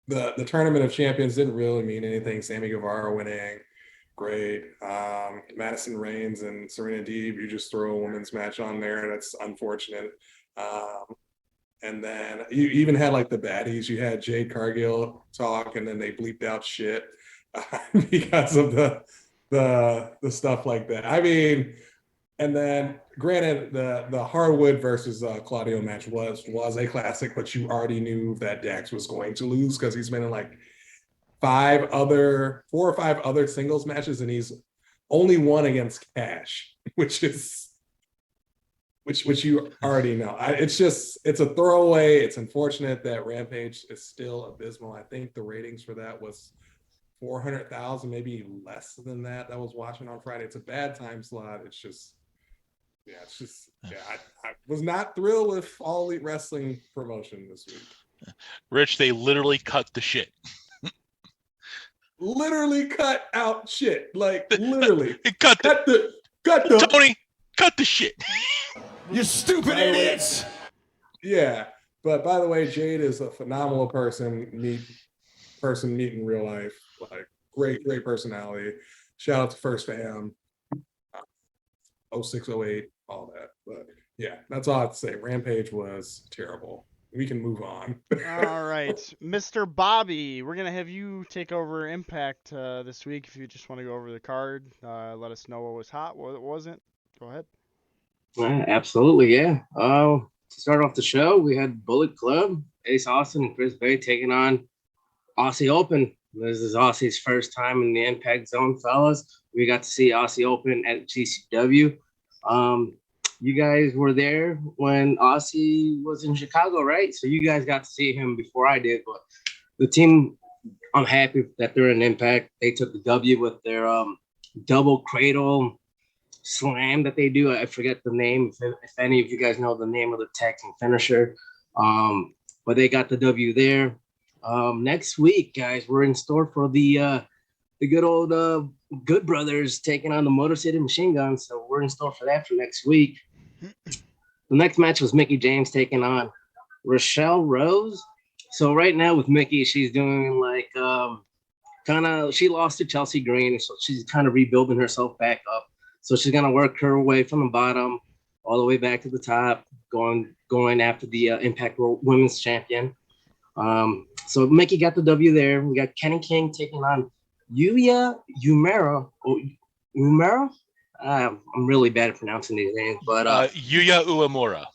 the Tournament of Champions didn't really mean anything. Sammy Guevara winning, great. Madison Reigns and Serena Deeb, you just throw a women's match on there. That's unfortunate. And then you even had like the baddies. You had Jade Cargill talk, and then they bleeped out shit because of the stuff like that. I mean, and then granted, the Hardwood versus Claudio match was a classic, but you already knew that Dax was going to lose because he's been in like 4 or 5 other singles matches, and he's only won against Cash, which you already know. It's a throwaway. It's unfortunate that Rampage is still abysmal. I think the ratings for that was 400,000, maybe less than that. That was watching on Friday. It's a bad time slot. I was not thrilled with All Elite Wrestling promotion this week. Rich, they literally cut the shit. Literally cut out shit. Like literally. cut the Tony, cut the shit. You stupid idiots. Yeah. But by the way, Jade is a phenomenal person meet in real life. Like great personality. Shout out to First Fam, 0608, all that. But yeah, that's all I have to say. Rampage was terrible. We can move on. All right, Mr. Bobby, we're gonna have you take over Impact this week. If you just want to go over the card, let us know what was hot, what wasn't. Go ahead. Absolutely, yeah. To start off the show, we had Bullet Club, Ace Austin and Chris Bay taking on Aussie Open. This is Aussie's first time in the Impact Zone, fellas. We got to see Aussie Open at GCW. You guys were there when Aussie was in Chicago, right? So you guys got to see him before I did. But the team, I'm happy that they're in Impact. They took the W with their double cradle slam that they do. I forget the name. If any of you guys know the name of the tag team finisher, but they got the W there. Next week, guys, we're in store for the good old Good Brothers taking on the Motor City Machine Guns. So we're in store for that for next week. The next match was Mickie James taking on Rochelle Rose. So right now with Mickie, she's doing like she lost to Chelsea Green, so she's kind of rebuilding herself back up. So she's gonna work her way from the bottom all the way back to the top, going after the Impact World Women's Champion. So Mickie got the W there. We got Kenny King taking on Yuya Umera. Umera? I'm really bad at pronouncing these names, but Yuya Uemura.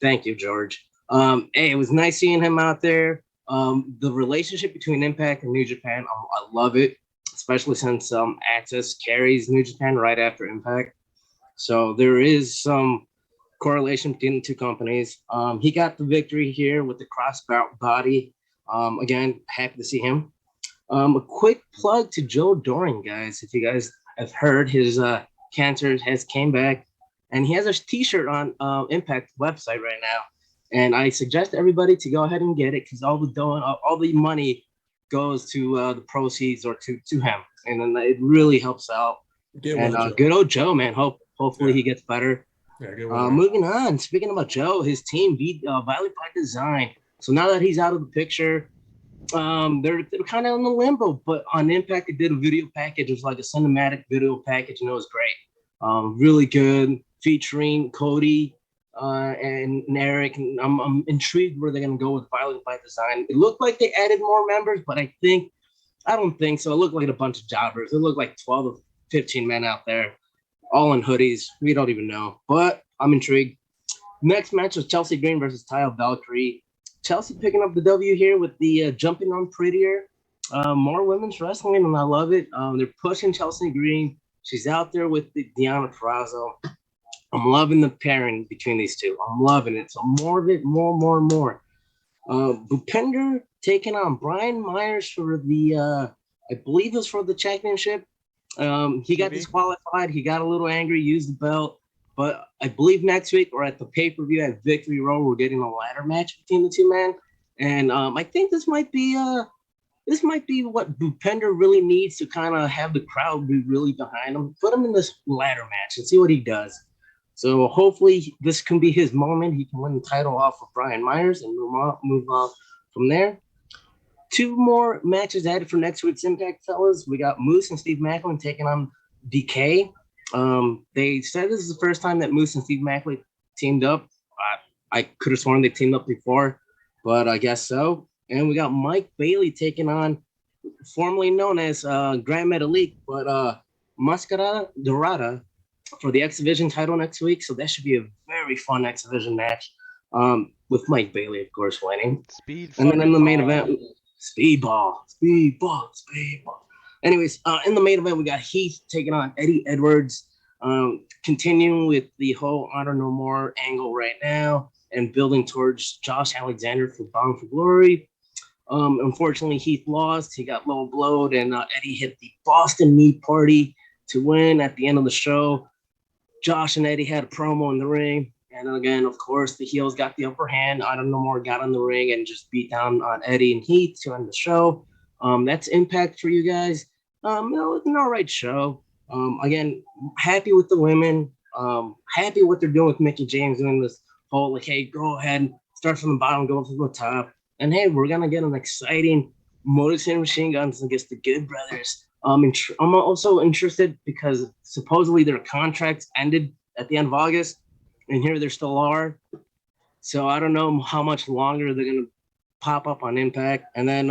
Thank you, George. Hey, it was nice seeing him out there. The relationship between Impact and New Japan, I love it, especially since Access carries New Japan right after Impact. So there is some correlation between the two companies. He got the victory here with the cross body. Again, happy to see him. A quick plug to Joe Doring, guys. If you guys have heard, his cancer has came back, and he has a T-shirt on Impact website right now. And I suggest everybody to go ahead and get it because all the money goes to the proceeds or to him, and then it really helps out. Good old Joe, man. Hopefully he gets better. Yeah, good one. Moving on. Speaking about Joe, his team beat Violent by Design. So now that he's out of the picture, they're kind of in the limbo. But on Impact, they did a video package. It was like a cinematic video package, and it was great. Really good, featuring Cody and Eric. And I'm intrigued where they're gonna go with Violent by Design. It looked like they added more members, but I don't think so. It looked like a bunch of jobbers. It looked like 12 to 15 men out there, all in hoodies. We don't even know, but I'm intrigued. Next match was Chelsea Green versus Taya Valkyrie. Chelsea picking up the W here with the jumping on prettier. More women's wrestling, and I love it. They're pushing Chelsea Green. She's out there with Deonna Purrazzo. I'm loving the pairing between these two. I'm loving it. So more of it, more. Bhupinder taking on Brian Myers for the, I believe it was for the championship. He got disqualified. He got a little angry, used the belt. But I believe next week or at the pay-per-view at Victory Road, we're getting a ladder match between the two men. And I think this might be what Bhupinder really needs to kind of have the crowd be really behind him. Put him in this ladder match and see what he does. So hopefully this can be his moment. He can win the title off of Brian Myers and move on from there. Two more matches added for next week's Impact, fellas. We got Moose and Steve Macklin taking on DK. They said this is the first time that Moose and Steve Macklin teamed up. I could have sworn they teamed up before, but I guess so. And we got Mike Bailey taking on, formerly known as Grand Metalik, but Mascara Dorada for the X Division title next week. So that should be a very fun X Division match with Mike Bailey, of course, winning. And then in the main event, Speedball. Anyways, in the main event, we got Heath taking on Eddie Edwards, continuing with the whole Honor No More angle right now and building towards Josh Alexander for Bound for Glory. Unfortunately, Heath lost. He got low blowed, and Eddie hit the Boston Knee Party to win at the end of the show. Josh and Eddie had a promo in the ring. And then again, of course, the heels got the upper hand. Honor No More got in the ring and just beat down on Eddie and Heath to end the show. That's Impact for you guys. It's an all right show. Again, happy with the women. Happy what they're doing with Mickie James doing this whole, like, hey, go ahead, start from the bottom, go from the top. And hey, we're going to get an exciting Motor City Machine Guns against the Good Brothers I'm also interested because supposedly their contracts ended at the end of August, and here they still are. So I don't know how much longer they're gonna pop up on Impact. And then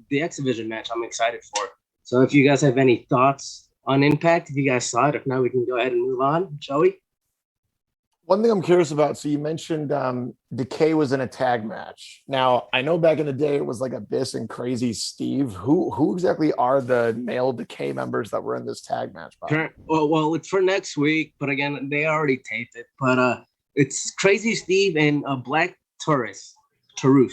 the X Division match, I'm excited for. So if you guys have any thoughts on Impact, if you guys saw it, if not, we can go ahead and move on, shall we? One thing I'm curious about. So you mentioned Decay was in a tag match. Now I know back in the day it was like Abyss and Crazy Steve. Who exactly are the male Decay members that were in this tag match, Bob? Well, it's for next week, but again, they already taped it. But it's Crazy Steve and Black Taurus. Who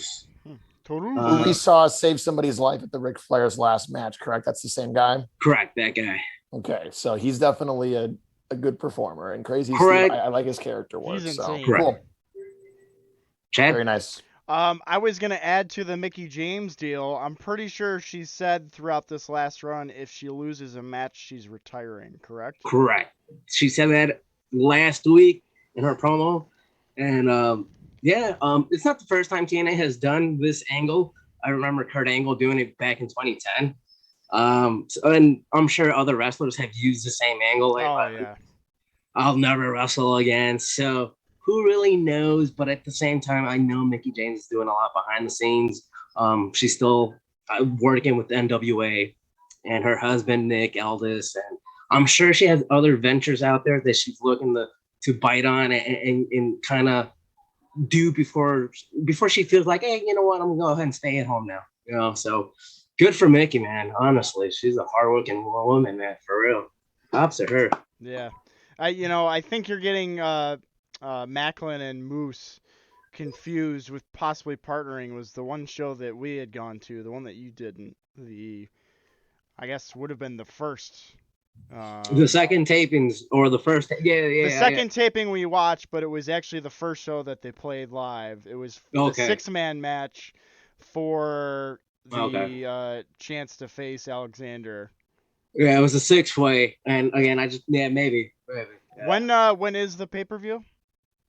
we saw save somebody's life at the Ric Flair's last match, correct? That's the same guy? Correct, that guy. Okay, so he's definitely a good performer. And Crazy Correct. Steve, I like his character work. He's insane. So cool. Chad? Very nice. I was going to add to the Mickie James deal. I'm pretty sure she said throughout this last run, if she loses a match, she's retiring, correct? Correct. She said that last week in her promo. And it's not the first time TNA has done this angle. I remember Kurt Angle doing it back in 2010. And I'm sure other wrestlers have used the same angle. Yeah. I'll never wrestle again. So who really knows? But at the same time, I know Mickie James is doing a lot behind the scenes. She's still working with NWA and her husband, Nick Aldis. And I'm sure she has other ventures out there that she's looking to bite on and kind of do before she feels like, hey, you know what? I'm going to go ahead and stay at home now. So good for Mickie, man. Honestly, she's a hardworking woman, man, for real. Props to her. Yeah. I think you're getting Macklin and Moose confused with possibly partnering. Was the one show that we had gone to, the one that you didn't. I guess would have been the first. The second tapings or the first, The second taping we watched, but it was actually the first show that they played live. It was the 6-man match for the chance to face Alexander. Yeah, it was a 6-way, and again, maybe. Yeah. When is the pay-per-view?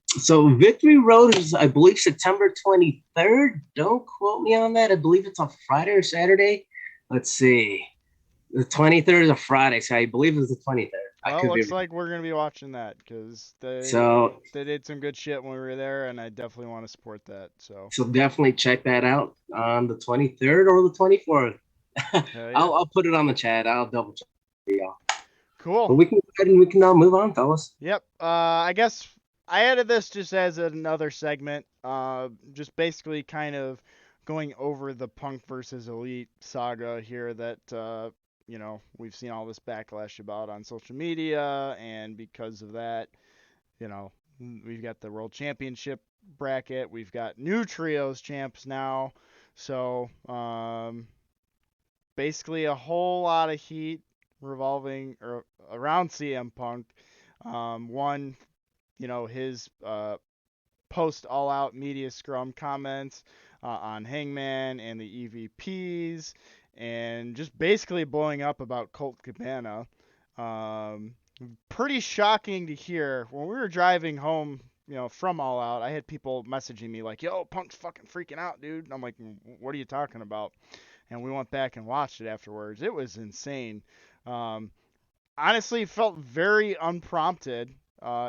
So Victory Road is, I believe, September 23rd. Don't quote me on that. I believe it's on Friday or Saturday. Let's see. The 23rd is a Friday, so I believe it's the 23rd. Well, looks like we're going to be watching that because they did some good shit when we were there, and I definitely want to support that. So definitely check that out on the 23rd or the 24th. Yeah. I'll put it on the chat. I'll double check for y'all. Cool. But we can now move on, fellas. Yep. I guess I added this just as another segment. Just basically kind of going over the Punk versus Elite saga here that we've seen all this backlash about on social media, and because of that, we've got the World Championship bracket. We've got new trios champs now. So basically a whole lot of heat revolving around CM Punk. One, his post all out media scrum comments on Hangman and the EVPs, and just basically blowing up about Colt Cabana. Pretty shocking to hear. When we were driving home, from All Out, I had people messaging me like, yo, Punk's fucking freaking out, dude. And I'm like, what are you talking about? And we went back and watched it afterwards. It was insane. Honestly, felt very unprompted.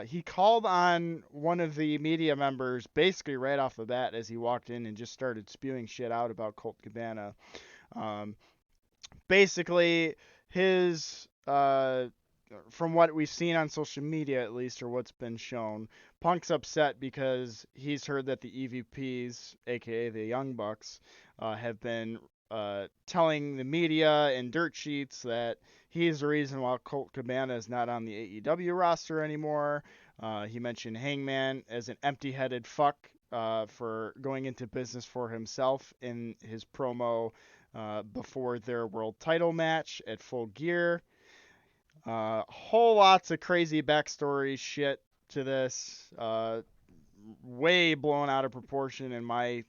He called on one of the media members basically right off the bat as he walked in and just started spewing shit out about Colt Cabana. Basically, his from what we've seen on social media at least, or what's been shown, Punk's upset because he's heard that the EVPs, aka the Young Bucks, have been telling the media and dirt sheets that he's the reason why Colt Cabana is not on the AEW roster anymore. He mentioned Hangman as an empty-headed fuck for going into business for himself in his promo before their world title match at Full Gear. Whole lots of crazy backstory shit to this. Way blown out of proportion in my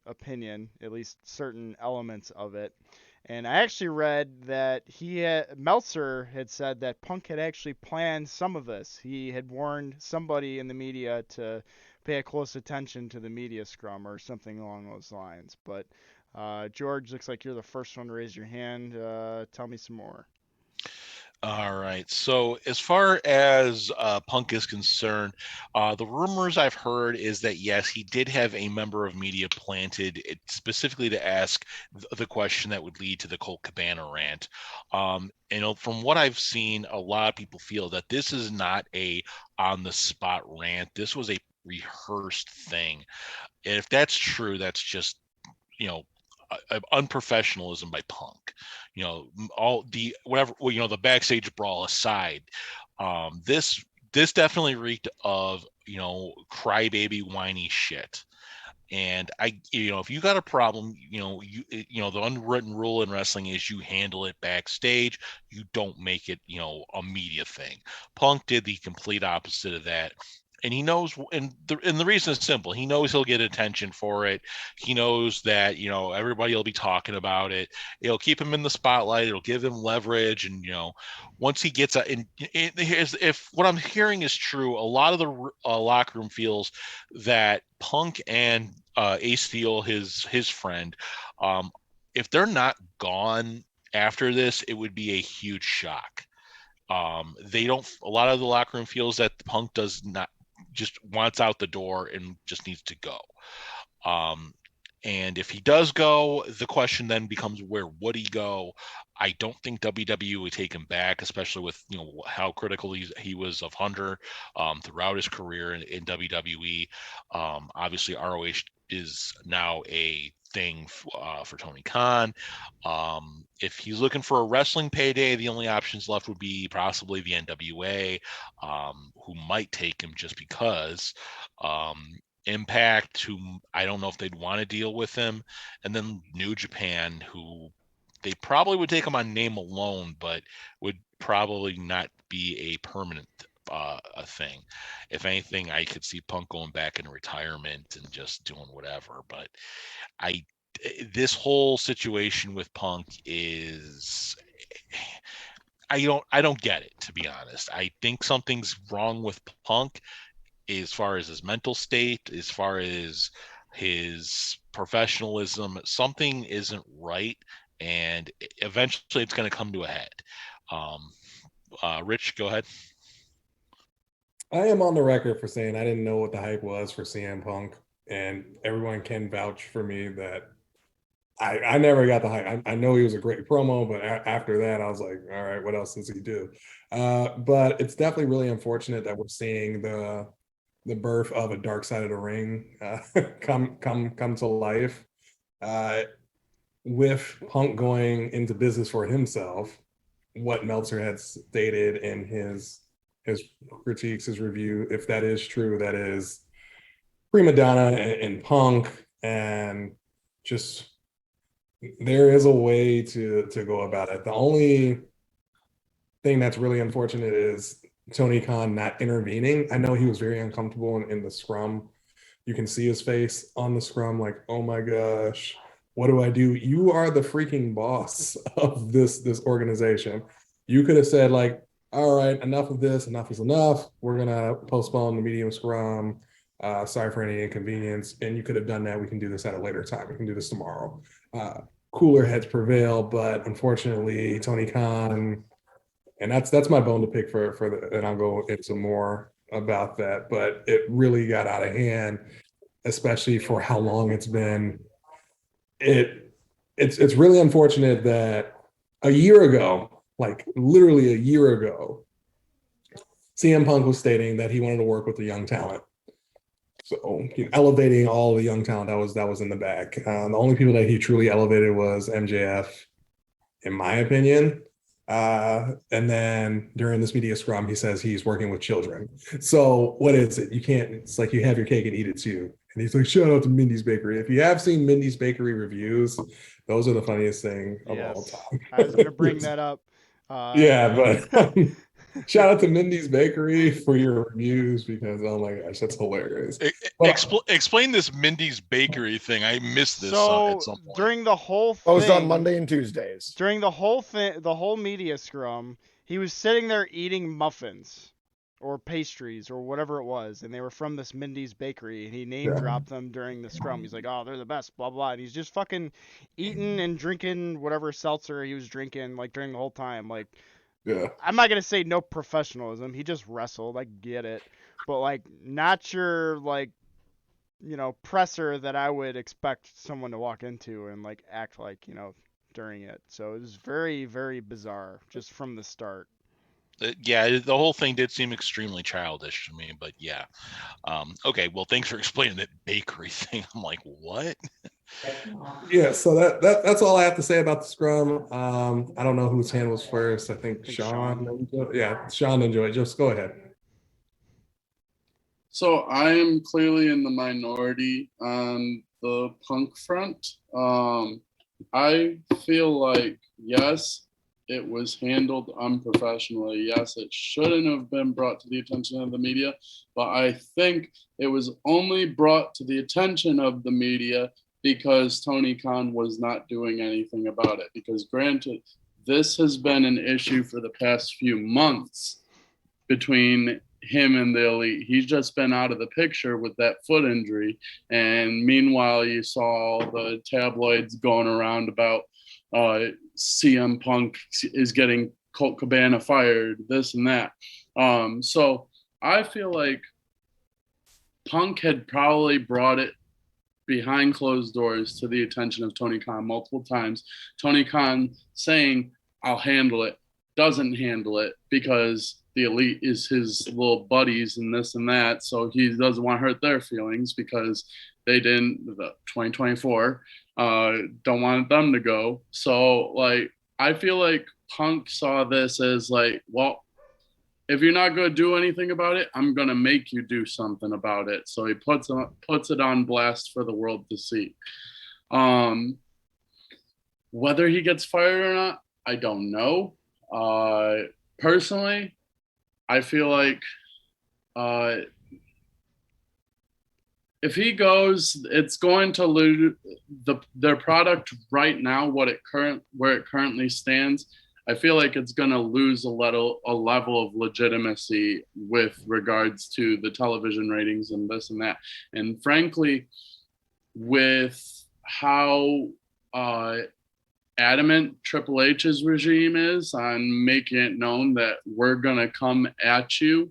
opinion, at least certain elements of it. And I actually read that Meltzer had said that Punk had actually planned some of this. He had warned somebody in the media to pay a close attention to the media scrum or something along those lines. But George, looks like you're the first one to raise your hand. Tell me some more. All right. So as far as Punk is concerned, the rumors I've heard is that yes, he did have a member of media planted specifically to ask the question that would lead to the Colt Cabana rant. From what I've seen, a lot of people feel that this is not a on the spot rant. This was a rehearsed thing. And if that's true, that's just you know unprofessionalism by Punk. All the whatever the backstage brawl aside, this definitely reeked of crybaby whiny shit. And if you got a problem, the unwritten rule in wrestling is you handle it backstage. You don't make it, a media thing. Punk did the complete opposite of that. And he knows, and the reason is simple. He knows he'll get attention for it. He knows that, everybody will be talking about it. It'll keep him in the spotlight. It'll give him leverage. And, once he gets if what I'm hearing is true, a lot of the locker room feels that Punk and Ace Steel, his friend, if they're not gone after this, it would be a huge shock. They don't. A lot of the locker room feels that Punk does not just wants out the door and just needs to go. And if he does go, the question then becomes where would he go? I don't think WWE would take him back, especially with how critical he was of Hunter throughout his career in WWE. Obviously, ROH is now a thing for Tony Khan. If he's looking for a wrestling payday, the only options left would be possibly the NWA, who might take him just because. Impact, who I don't know if they'd want to deal with him, and then New Japan, who they probably would take him on name alone, but would probably not be a permanent a thing. If anything, I could see Punk going back into retirement and just doing whatever. But this whole situation with Punk is. I don't get it, to be honest. I think something's wrong with Punk as far as his mental state, as far as his professionalism. Something isn't right, and eventually it's going to come to a head. Rich, go ahead. I am on the record for saying I didn't know what the hype was for CM Punk, and everyone can vouch for me that I never got the hype. I know he was a great promo, but after that, I was like, all right, what else does he do? But it's definitely really unfortunate that we're seeing the birth of a dark side of the ring come to life. With Punk going into business for himself, what Meltzer had stated in his critiques, his review, if that is true, that is prima donna and Punk, and just there is a way to go about it. The only thing that's really unfortunate is Tony Khan not intervening. I know he was very uncomfortable in the scrum. You can see his face on the scrum, like, oh my gosh, what do I do? You are the freaking boss of this organization. You could have said, like, all right, enough of this, enough is enough. We're gonna postpone the medium scrum. Sorry for any inconvenience. And you could have done that. We can do this at a later time. We can do this tomorrow. Cooler heads prevail, but unfortunately, Tony Khan, and that's my bone to pick for the, and I'll go into more about that, but it really got out of hand, especially for how long it's been. It's really unfortunate that a year ago, like literally a year ago, CM Punk was stating that he wanted to work with the young talent. So elevating all the young talent that was in the back. The only people that he truly elevated was MJF, in my opinion. And then during this media scrum, he says he's working with children. So what is it? You can't, it's like you have your cake and eat it too. And he's like, shout out to Mindy's Bakery. If you have seen Mindy's Bakery reviews, those are the funniest thing of all time. I was going to bring that up. Yeah, but shout out to Mindy's Bakery for your reviews because, oh my gosh, that's hilarious. Explain this Mindy's Bakery thing. I missed this at some point. During the whole thing, Posed on Monday and Tuesdays. During the whole thing, the whole media scrum, he was sitting there eating muffins or pastries or whatever it was, and they were from this Mindy's Bakery, and he name dropped them during the scrum. He's like, oh, they're the best, blah, blah, and he's just fucking eating and drinking whatever seltzer he was drinking, like, during the whole time. Like, Yeah. I'm not gonna say no professionalism. He just wrestled. I get it, but like not your like presser that I would expect someone to walk into and like act like during it. So it was very very bizarre just from the start. Yeah, the whole thing did seem extremely childish to me, but yeah. Okay, well, thanks for explaining that bakery thing. I'm like, what? Yeah, so that's all I have to say about the scrum. I don't know whose hand was first. I think Sean. Yeah, Sean enjoyed. Just go ahead. So I am clearly in the minority on the Punk front. I feel like, yes, it was handled unprofessionally. Yes, it shouldn't have been brought to the attention of the media, but I think it was only brought to the attention of the media because Tony Khan was not doing anything about it. Because granted, this has been an issue for the past few months between him and the Elite. He's just been out of the picture with that foot injury. And meanwhile, you saw all the tabloids going around about CM Punk is getting Colt Cabana fired, this and that. So I feel like Punk had probably brought it behind closed doors to the attention of Tony Khan multiple times. Tony Khan saying, I'll handle it, doesn't handle it because the Elite is his little buddies and this and that. So he doesn't want to hurt their feelings because they didn't, the 2024, don't want them to go. So like, I feel like Punk saw this as like, well, if you're not going to do anything about it, I'm going to make you do something about it. So he puts it on blast for the world to see. Whether he gets fired or not, I don't know. Personally, I feel like if he goes, it's going to lose their product right now. Where it currently stands, I feel like it's going to lose a level of legitimacy with regards to the television ratings and this and that. And frankly, with how adamant Triple H's regime is on making it known that we're going to come at you,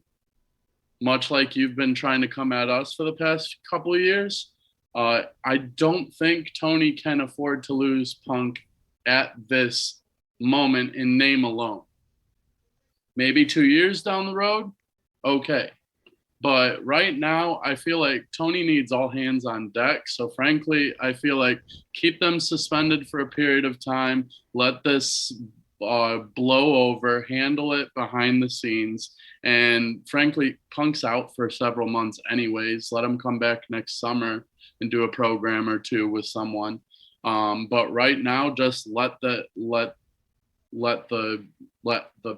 much like you've been trying to come at us for the past couple of years, I don't think Tony can afford to lose Punk at this moment in name alone. Maybe 2 years down the road, okay. But right now, I feel like Tony needs all hands on deck. So frankly, I feel like keep them suspended for a period of time. Let this blow over, handle it behind the scenes. And frankly, Punk's out for several months anyways. Let him come back next summer and do a program or two with someone. But right now, just let the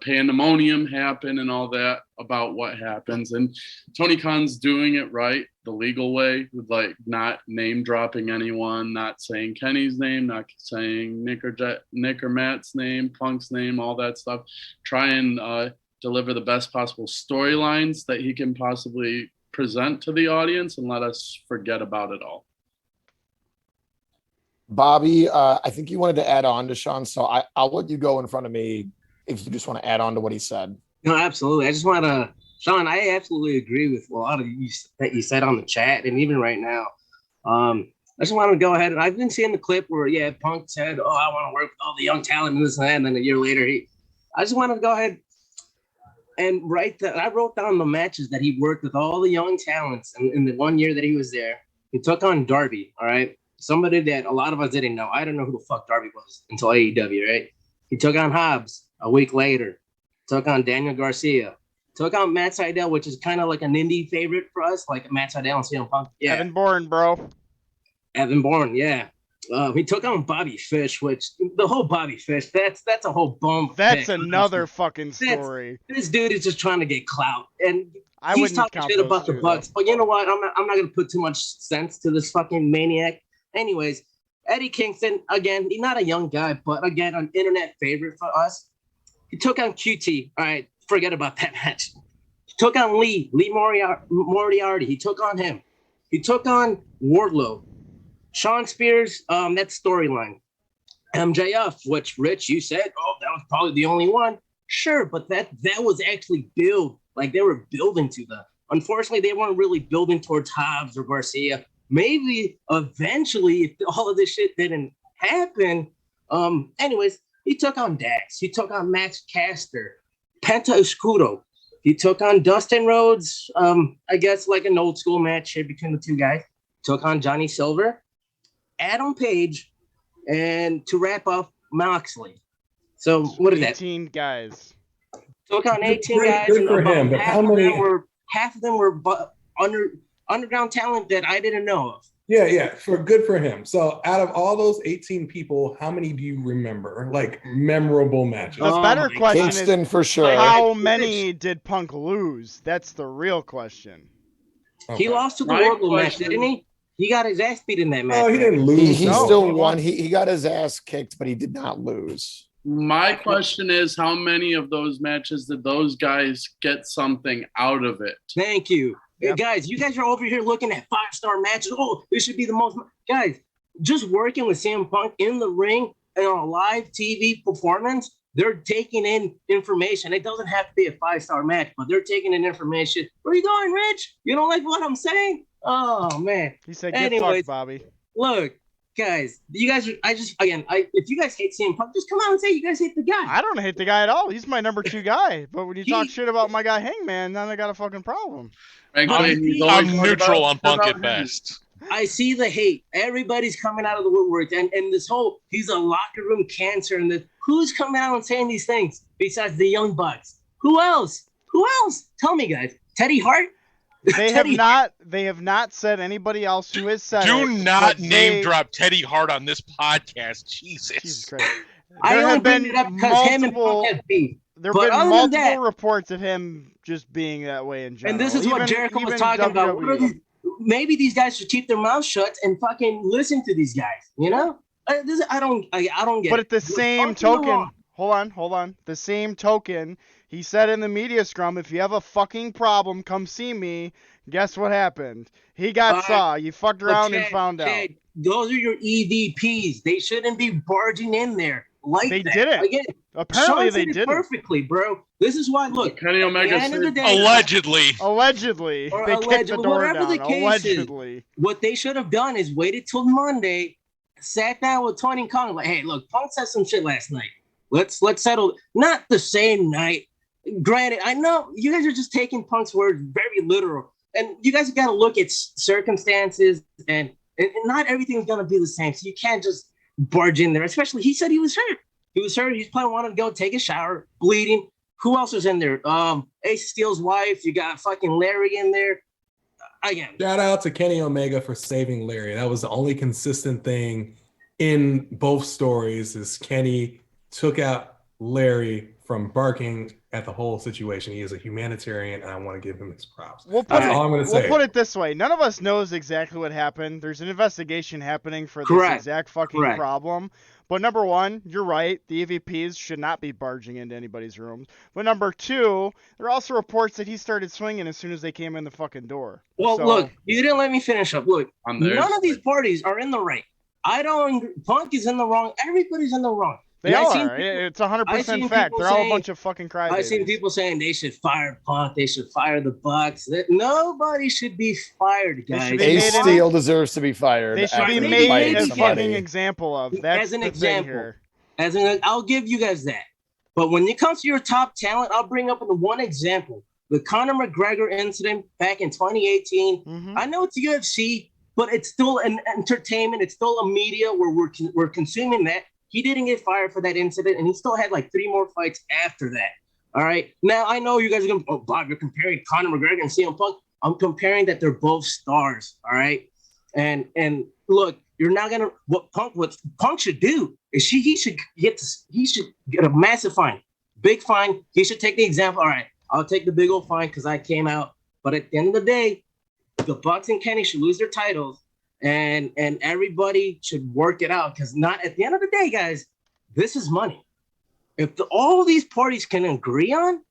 pandemonium happen and all that about what happens. And Tony Khan's doing it right, the legal way, with like not name dropping anyone, not saying Kenny's name, not saying Nick or Matt's name, Punk's name, all that stuff. Try and deliver the best possible storylines that he can possibly present to the audience and let us forget about it all. Bobby, I think you wanted to add on to Sean, so I'll let you go in front of me if you just want to add on to what he said. No, absolutely. I just want to, Sean, I absolutely agree with a lot of you that you said on the chat and even right now. I just want to go ahead. I've been seeing the clip where, Punk said, oh, I want to work with all the young talent and this and that. And then a year later, I just want to go ahead and write that. I wrote down the matches that he worked with all the young talents in the 1 year that he was there. He took on Darby, all right? Somebody that a lot of us didn't know. I don't know who the fuck Darby was until AEW, right? He took on Hobbs a week later. Took on Daniel Garcia. Took on Matt Sydal, which is kind of like an indie favorite for us, like Matt Sydal and CM Punk. Yeah. Evan Bourne, bro. Evan Bourne, yeah. He took on Bobby Fish, which the whole Bobby Fish, that's a whole bump. That's another fucking story. This dude is just trying to get clout. And I he's wouldn't talking count shit about those the two, Bucks. though. But you know what? I'm not going to put too much sense to this fucking maniac. Anyways, Eddie Kingston, again, he's not a young guy, but again, an internet favorite for us. He took on QT. All right, forget about that match. He took on Lee Moriarty. He took on him. He took on Wardlow. Sean Spears, that storyline. MJF, which, Rich, you said, that was probably the only one. Sure, but that was actually build. Like they were building to that. Unfortunately, they weren't really building towards Hobbs or Garcia. Maybe eventually, if all of this shit didn't happen, anyways, he took on Dax. He took on Max Caster, Penta Escudo. He took on Dustin Rhodes. I guess like an old school match here between the two guys. Took on Johnny Silver, Adam Page, and to wrap up, Moxley. So what is that? 18 guys. Took on 18 guys, Good and for about him, but how many? half of them were underground talent that I didn't know of. Yeah, good for him. So out of all those 18 people, how many do you remember? Like memorable matches? The better question Kingston is for sure. how many did Punk lose? That's the real question. Okay. He lost to the My Wardlow match, question- didn't he? He got his ass beat in that match. Oh, he didn't lose. He No, still he won. won. He got his ass kicked, but he did not lose. My question is, how many of those matches did those guys get something out of it? Thank you. Yep. Guys, you guys are over here looking at 5-star matches. Oh, this should be the most. Guys, just working with CM Punk in the ring and on a live TV performance, they're taking in information. It doesn't have to be a 5-star match, but they're taking in information. Where are you going, Rich? You don't like what I'm saying? Oh, man. He said, "Get Anyways, fucked, Bobby." Look, guys, you guys are, if you guys hate CM Punk, just come out and say you guys hate the guy. I don't hate the guy at all. He's my number 2 guy. But when you talk He- shit about my guy Hangman, then I got a fucking problem. Frankly, he's always I'm talking neutral on about Punk at him. best. I see the hate. Everybody's coming out of the woodwork, and this whole he's a locker room cancer. And who's coming out and saying these things besides the Young Bucks? Who else? Who else? Tell me, guys. Teddy Hart. They have not said anybody else who has said Do it. not but name drop Teddy Hart on this podcast. Jesus Jesus. Christ. I There only have bring been it up because him and multiple. Punk have beef. There But have been other than multiple that- reports of him just being that way in general. And this is what Jericho was talking about. What are WWE. these, maybe these guys should keep their mouths shut and fucking listen to these guys. You know, I don't get. But it. at the Was same Punk in the token, wrong? hold on. The same token, he said in the media scrum, if you have a fucking problem, come see me. Guess what happened? He got saw. You fucked around and found out. Chad, those are your EVPs. They shouldn't be barging in there like They that. didn't. Again, Apparently Sean they said it didn't. perfectly, bro. This is why. Look, Kenny at Omega the end of the said- day, Allegedly. Allegedly. Or They kicked the allegedly, door whatever down. the case is. Allegedly. what they should have done is waited till Monday, sat down with Tony Khan, like, hey, look, Punk said some shit last night. Let's settle. Not the same night. Granted, I know you guys are just taking Punk's words very literal, and you guys got to look at circumstances, and not everything's gonna be the same. So you can't just barge in there. Especially, he said he was hurt. He was hurt. He probably wanted to go take a shower, bleeding. Who else was in there? Ace Steel's wife. You got fucking Larry in there. Again, Shout out to Kenny Omega for saving Larry. That was the only consistent thing in both stories is Kenny took out Larry from barking at the whole situation. He is a humanitarian, and I want to give him his props. That's all I'm going to say. We'll put it this way. None of us knows exactly what happened. There's an investigation happening for this Correct. exact fucking Correct. problem. But number one, you're right. The EVPs should not be barging into anybody's rooms. But number two, there are also reports that he started swinging as soon as they came in the fucking door. well, So- look, you didn't let me finish up. Look, On theirs. none of these parties are in the right. Punk is in the wrong. Everybody's in the wrong. They And I all seen are. people- It's 100% I seen fact. people They're all a saying- bunch of fucking crybabies. I've seen people saying they should fire Punk. They should fire the Bucks. Nobody should be fired, They guys. should be Ace made in- Steel deserves to be fired. They should be after maybe made fighting a somebody. fucking example of. That's As an the thing example. here. I'll give you guys that. But when it comes to your top talent, I'll bring up the one example: the Conor McGregor incident back in 2018. Mhm. I know it's UFC, but it's still an entertainment. It's still a media where we're consuming that. He didn't get fired for that incident, and he still had like 3 more fights after that. All right. Now I know you guys are going, oh, Bob, you're comparing Conor McGregor and CM Punk. I'm comparing that they're both stars. All right. And look, you're not gonna what Punk should do is he should get a massive fine, big fine. He should take the example. All right, I'll take the big old fine because I came out. But at the end of the day, the Bucks and Kenny should lose their titles, and everybody should work it out because not at the end of the day, guys, this is money. If all these parties can agree on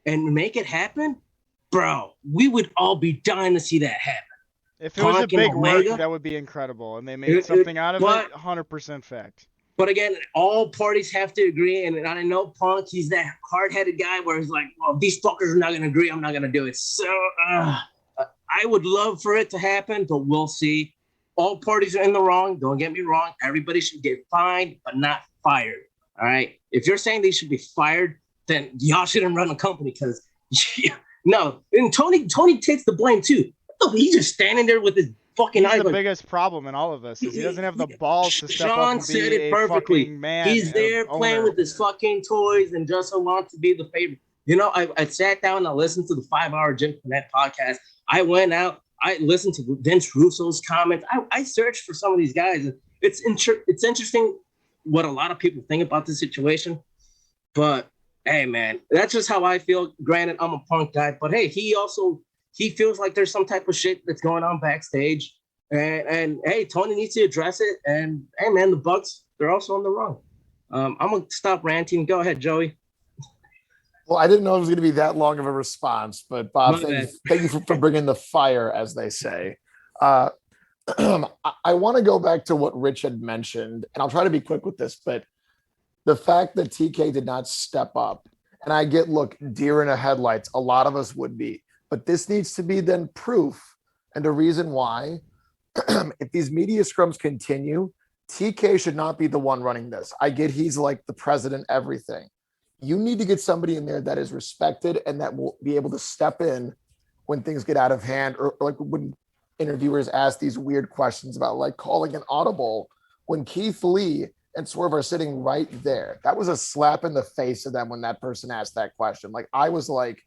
and make it happen, bro, we would all be dying to see that happen. If it was a Punk and big work, Omega? that would be incredible. And they made something out of but- it, 100% fact. But again, all parties have to agree. And I know Punk, he's that hard-headed guy where he's like, well, if these fuckers are not going to agree, I'm not going to do it. So I would love for it to happen, but we'll see. All parties are in the wrong. Don't get me wrong. Everybody should get fined, but not fired. All right. If you're saying they should be fired, then y'all shouldn't run a company because no. And Tony takes the blame too. He's just standing there with his fucking He's eyes. the biggest problem in all of this is he doesn't have the balls to step up and be said it a perfectly. fucking man. He's there playing with his fucking toys and just wants to be the favorite. You know, I sat down and I listened to the 5-hour Jim Cornette podcast. I went out. I listened to Vince Russo's comments. I searched for some of these guys. It's interesting what a lot of people think about this situation. But, hey, man, that's just how I feel. Granted, I'm a Punk guy. But, hey, he feels like there's some type of shit that's going on backstage. And hey, Tony needs to address it. And, hey, man, the Bucks, they're also on the wrong. I'm going to stop ranting. Go ahead, Joey. Well, I didn't know it was going to be that long of a response, but Bob, thank you for bringing the fire, as they say. I want to go back to what Rich had mentioned, and I'll try to be quick with this, but the fact that TK did not step up, and I get, look, deer in the headlights, a lot of us would be, but this needs to be then proof and a reason why, if these media scrums continue, TK should not be the one running this. I get he's like the president, everything. You need to get somebody in there that is respected and that will be able to step in when things get out of hand, or like when interviewers ask these weird questions about like calling an audible when Keith Lee and Swerve are sitting right there. That was a slap in the face of them when that person asked that question. Like, I was like,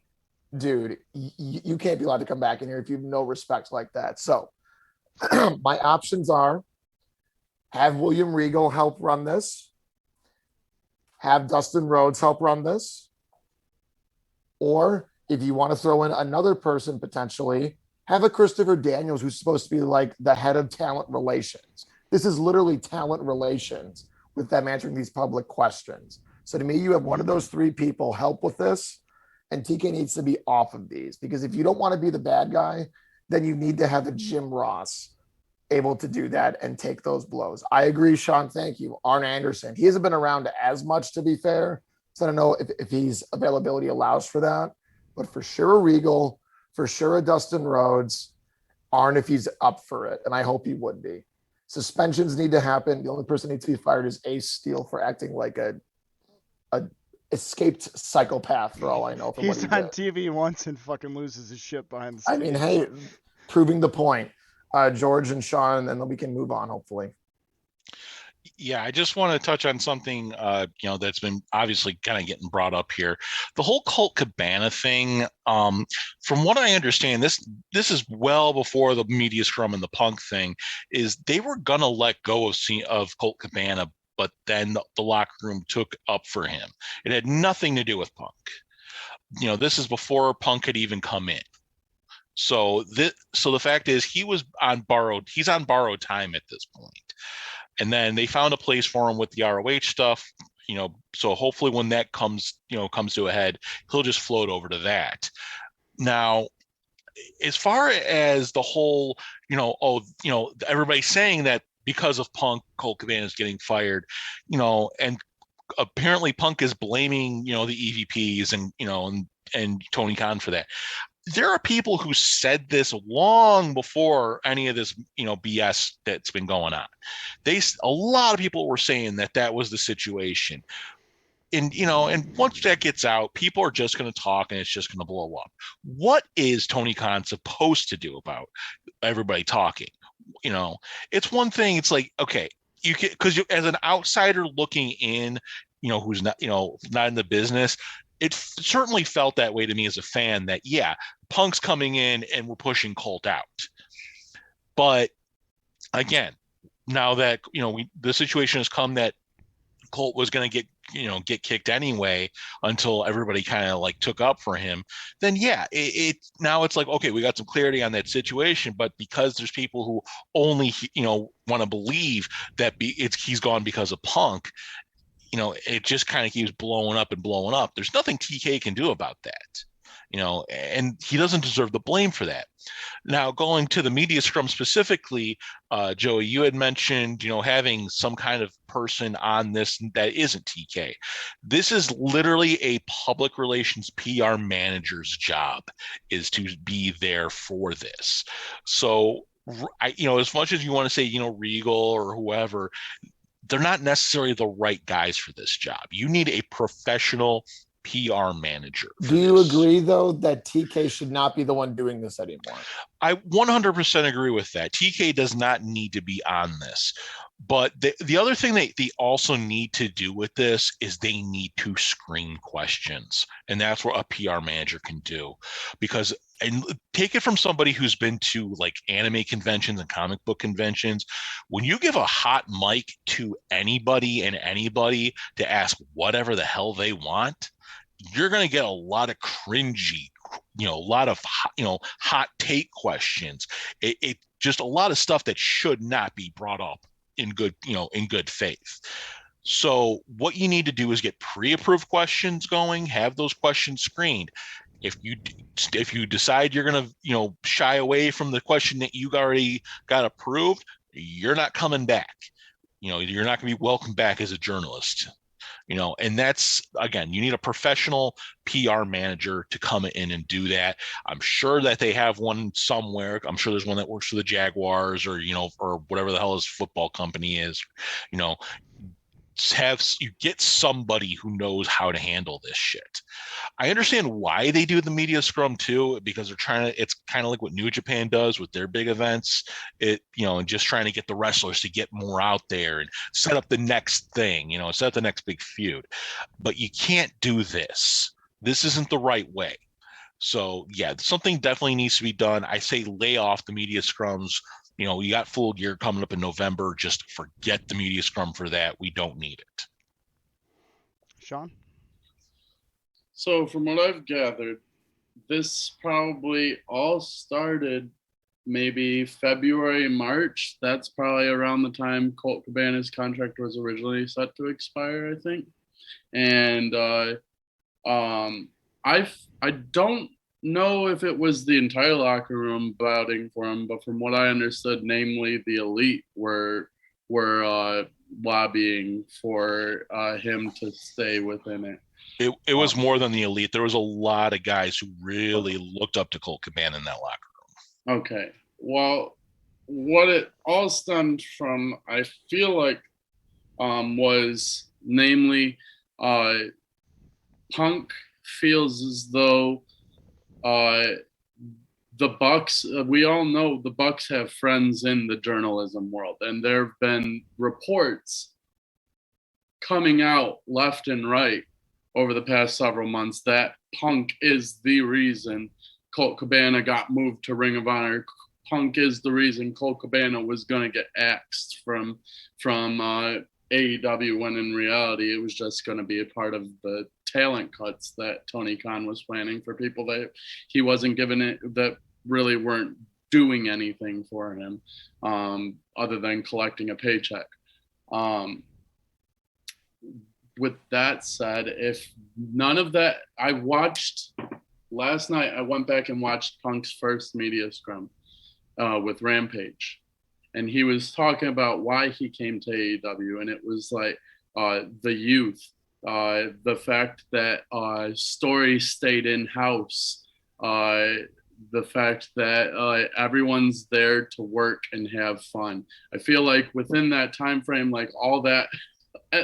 dude, you can't be allowed to come back in here if you have no respect like that. So my options are have William Regal help run this, have Dustin Rhodes help run this, or if you want to throw in another person potentially, have a Christopher Daniels who's supposed to be like the head of talent relations. This is literally talent relations with them answering these public questions. So to me, you have one of those three people help with this, and TK needs to be off of these, because if you don't want to be the bad guy, then you need to have a Jim Ross able to do that and take those blows. I agree, Sean. Thank you. Arn Anderson. He hasn't been around as much, to be fair. So I don't know if his availability allows for that, but for sure a Regal, for sure a Dustin Rhodes, Arn if he's up for it. And I hope he would be. Suspensions need to happen. The only person that needs to be fired is Ace Steel for acting like a escaped psychopath for all I know. From He's what he on TV once and fucking loses his shit behind the scenes. I mean, hey, proving the point. George and Sean, and then we can move on, hopefully. Yeah, I just want to touch on something, that's been obviously kind of getting brought up here. The whole Colt Cabana thing, from what I understand, this is well before the media scrum and the Punk thing, is they were going to let go of Colt Cabana, but then the locker room took up for him. It had nothing to do with Punk. This is before Punk had even come in. So the fact is he's on borrowed time at this point. And then they found a place for him with the ROH stuff, so hopefully when that comes to a head, he'll just float over to that. Now, as far as the whole, everybody's saying that because of Punk, Colt Cabana is getting fired, and apparently Punk is blaming, the EVPs and Tony Khan for that. There are people who said this long before any of this, BS that's been going on. A lot of people were saying that was the situation. And, and once that gets out, people are just going to talk and it's just going to blow up. What is Tony Khan supposed to do about everybody talking? It's one thing. It's like, okay, you can, because as an outsider looking in, who's not, not in the business, it certainly felt that way to me as a fan that, yeah, Punk's coming in and we're pushing Colt out. But again, now that, the situation has come that Colt was going to get kicked anyway until everybody kind of like took up for him, then yeah, now it's like, okay, we got some clarity on that situation, but because there's people who only, want to believe that he's gone because of Punk, it just kind of keeps blowing up and blowing up. There's nothing TK can do about that, and he doesn't deserve the blame for that. Now, going to the media scrum specifically, Joey, you had mentioned, having some kind of person on this that isn't TK. This is literally a public relations PR manager's job, is to be there for this. So as much as you want to say, Regal or whoever, they're not necessarily the right guys for this job. You need a professional PR manager. Do you agree, though, that TK should not be the one doing this anymore? I 100% agree with that. TK does not need to be on this. But the other thing they also need to do with this is they need to screen questions. And that's what a PR manager can do. Because, and take it from somebody who's been to like anime conventions and comic book conventions, when you give a hot mic to anybody and anybody to ask whatever the hell they want, you're going to get a lot of cringy, a lot of, hot take questions. It just a lot of stuff that should not be brought up in good faith. So what you need to do is get pre-approved questions going, have those questions screened. If you decide you're going to, shy away from the question that you already got approved, you're not coming back. You're not going to be welcomed back as a journalist. And that's, again, you need a professional PR manager to come in and do that. I'm sure that they have one somewhere. I'm sure there's one that works for the Jaguars or whatever the hell his football company is. You get somebody who knows how to handle this shit. I understand why they do the media scrum too, because they're trying to, it's kind of like what New Japan does with their big events, and just trying to get the wrestlers to get more out there and set up the next thing, set up the next big feud. But you can't do this. This isn't the right way. So yeah, something definitely needs to be done. I say lay off the media scrums. You got Full Gear coming up in November. Just forget the media scrum for that. We don't need it. Sean? So from what I've gathered, this probably all started maybe February, March. That's probably around the time Colt Cabana's contract was originally set to expire, I think. And I don't know if it was the entire locker room voting for him, but from what I understood, namely the elite were lobbying for him to stay within it. It was more than the elite. There was a lot of guys who really looked up to Colt Cabana in that locker room. Okay. Well, what it all stemmed from, I feel like, was namely Punk feels as though the Bucks, we all know the Bucks have friends in the journalism world, and there have been reports coming out left and right over the past several months that Punk is the reason Colt Cabana got moved to Ring of Honor. Punk is the reason Colt Cabana was going to get axed from AEW, when in reality it was just going to be a part of the talent cuts that Tony Khan was planning for people that he wasn't giving it, that really weren't doing anything for him other than collecting a paycheck. With that said, if none of that, I watched last night, I went back and watched Punk's first media scrum with Rampage. And he was talking about why he came to AEW. And it was like the youth, the fact that Story stayed in-house, the fact that everyone's there to work and have fun. I feel like within that time frame, like all that,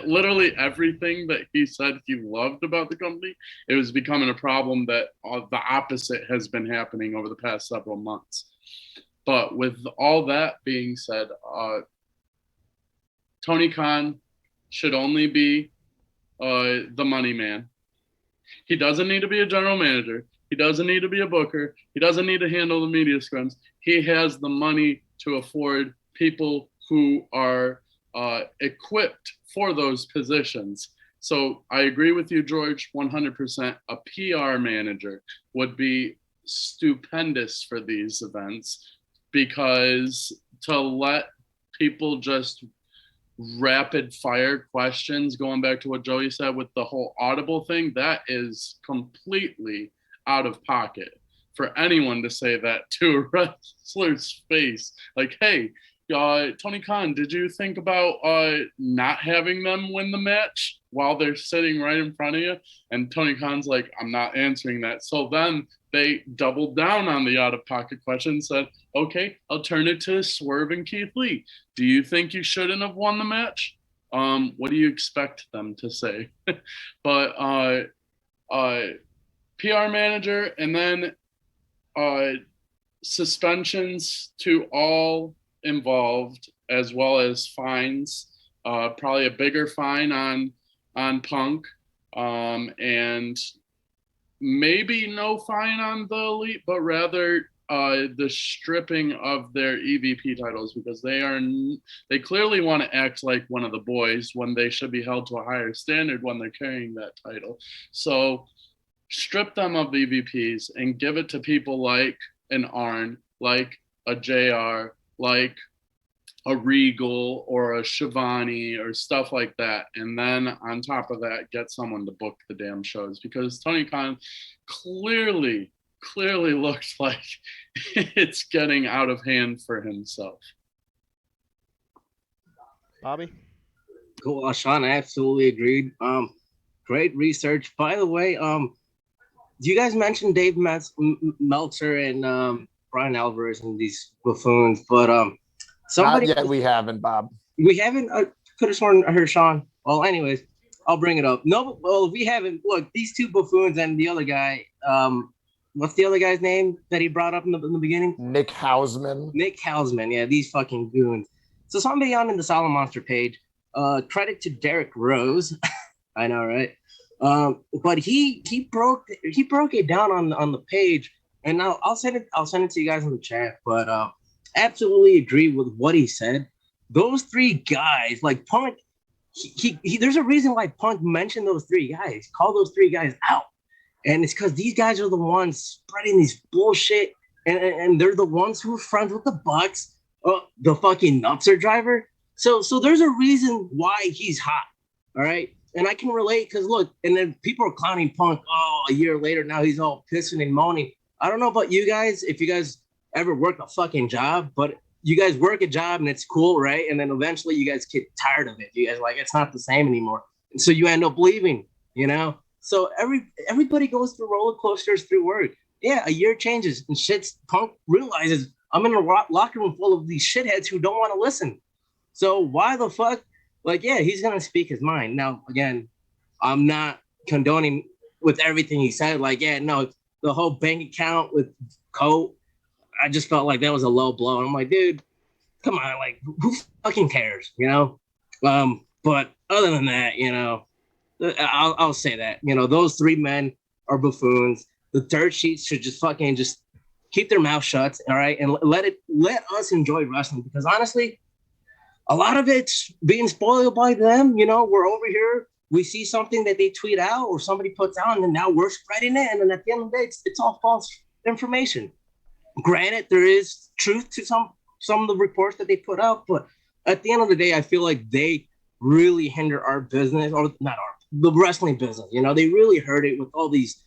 literally everything that he said he loved about the company, it was becoming a problem that the opposite has been happening over the past several months. But with all that being said, Tony Khan should only be the money man. He doesn't need to be a general manager. He doesn't need to be a booker. He doesn't need to handle the media scrums. He has the money to afford people who are equipped for those positions. So I agree with you, George, 100%. A PR manager would be stupendous for these events, because to let people just rapid fire questions, going back to what Joey said with the whole Audible thing, that is completely out of pocket for anyone to say that to a wrestler's face. Like, hey, Tony Khan, did you think about not having them win the match while they're sitting right in front of you? And Tony Khan's like, I'm not answering that. So then they doubled down on the out-of-pocket question and said, okay, I'll turn it to Swerve and Keith Lee. Do you think you shouldn't have won the match? What do you expect them to say? But PR manager, and then suspensions to all involved, as well as fines. Probably a bigger fine on Punk, and maybe no fine on the Elite, but rather the stripping of their EVP titles, because they clearly want to act like one of the boys when they should be held to a higher standard when they're carrying that title. So strip them of the EVPs and give it to people like an Arn, like a JR, like a Regal or a Shivani or stuff like that. And then on top of that, get someone to book the damn shows, because Tony Khan clearly looks like it's getting out of hand for himself. Bobby? Cool. Sean, I absolutely agreed. Great research. By the way, do you guys mention Dave Meltzer and Brian Alvarez and these buffoons? But somebody Not yet, we haven't, Bob. we haven't. Could have sworn I heard Sean. Well, anyways, I'll bring it up. No, well, we haven't. Look, these two buffoons and the other guy. What's the other guy's name that he brought up in the beginning? Nick Hausman. Nick Hausman. Yeah, these fucking goons. So somebody on in the Solid Monster page. Credit to Derek Rose. I know, right? But he broke it down on the page, and now I'll send it to you guys in the chat. But absolutely agree with what he said. Those three guys, like Punk, he there's a reason why Punk mentioned those three guys, called those three guys out, and it's because these guys are the ones spreading these bullshit, and they're the ones who are friends with the Bucks, the fucking Nutzer driver. So there's a reason why he's hot, all right. And I can relate, because look, and then people are clowning Punk. Oh, a year later, now he's all pissing and moaning. I don't know about you guys, if you guys ever work a fucking job, but you guys work a job and it's cool, right? And then eventually you guys get tired of it. You guys like, it's not the same anymore. And so you end up leaving, you know? So everybody goes through roller coasters through work. Yeah, a year changes and Punk realizes I'm in a locker room full of these shitheads who don't want to listen. So why the fuck? Like, yeah, he's going to speak his mind. Now, again, I'm not condoning with everything he said. Like, yeah, no, the whole bank account with Colt, I just felt like that was a low blow. And I'm like, dude, come on. Like, who fucking cares, you know? But other than that, you know, I'll say that. You know, those three men are buffoons. The dirt sheets should just keep their mouth shut, all right? And let us enjoy wrestling, because honestly, a lot of it's being spoiled by them. You know, we're over here, we see something that they tweet out or somebody puts out, and then now we're spreading it. And then at the end of the day, it's all false information. Granted, there is truth to some of the reports that they put out, but at the end of the day, I feel like they really hinder our business, or not the wrestling business. You know, they really hurt it with all these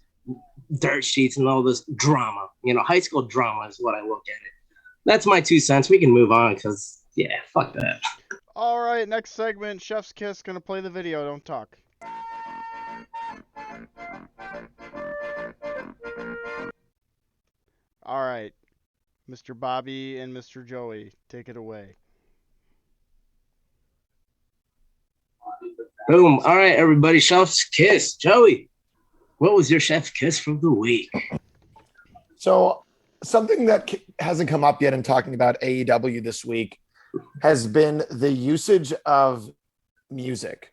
dirt sheets and all this drama. You know, high school drama is what I look at it. That's my 2 cents. We can move on, because yeah, fuck that. All right, next segment, Chef's Kiss, gonna play the video, don't talk. All right, Mr. Bobby and Mr. Joey, take it away. Boom. All right, everybody, Chef's Kiss. Joey, what was your Chef's Kiss from the week? So something that hasn't come up yet in talking about AEW this week has been the usage of music.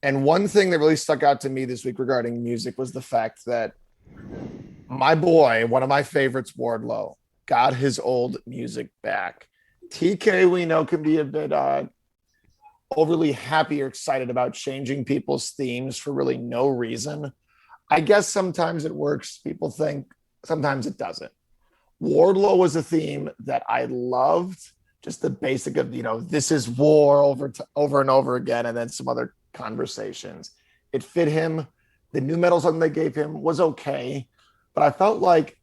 And one thing that really stuck out to me this week regarding music was the fact that my boy, one of my favorites, Wardlow, got his old music back. TK, we know, can be a bit overly happy or excited about changing people's themes for really no reason. I guess sometimes it works, people think, sometimes it doesn't. Wardlow was a theme that I loved. Just the basic of, you know, this is war over and over again, and then some other conversations. It fit him. The new metal song they gave him was okay, but I felt like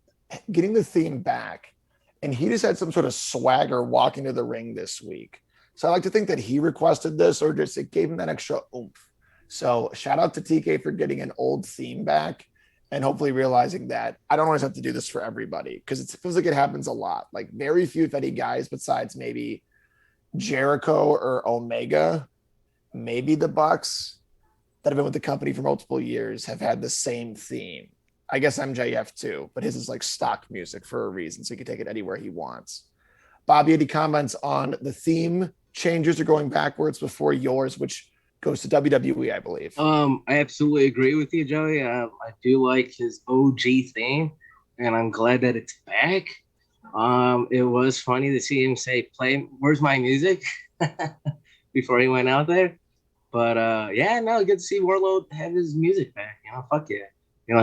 getting the theme back and he just had some sort of swagger walking to the ring this week. So I like to think that he requested this, or just it gave him that extra oomph. So shout out to TK for getting an old theme back, and hopefully realizing that I don't always have to do this for everybody, because it feels like it happens a lot. Like very few, if any, guys besides maybe Jericho or Omega, maybe the Bucks, that have been with the company for multiple years have had the same theme. I guess MJF too, but his is like stock music for a reason, so he can take it anywhere he wants. Bobby, any comments on the theme changes or going backwards before yours, which goes to WWE, I believe? I absolutely agree with you, Joey. I do like his OG theme, and I'm glad that it's back. It was funny to see him say, "Play, where's my music?" before he went out there. But yeah, no, good to see Warlord have his music back. Fuck yeah.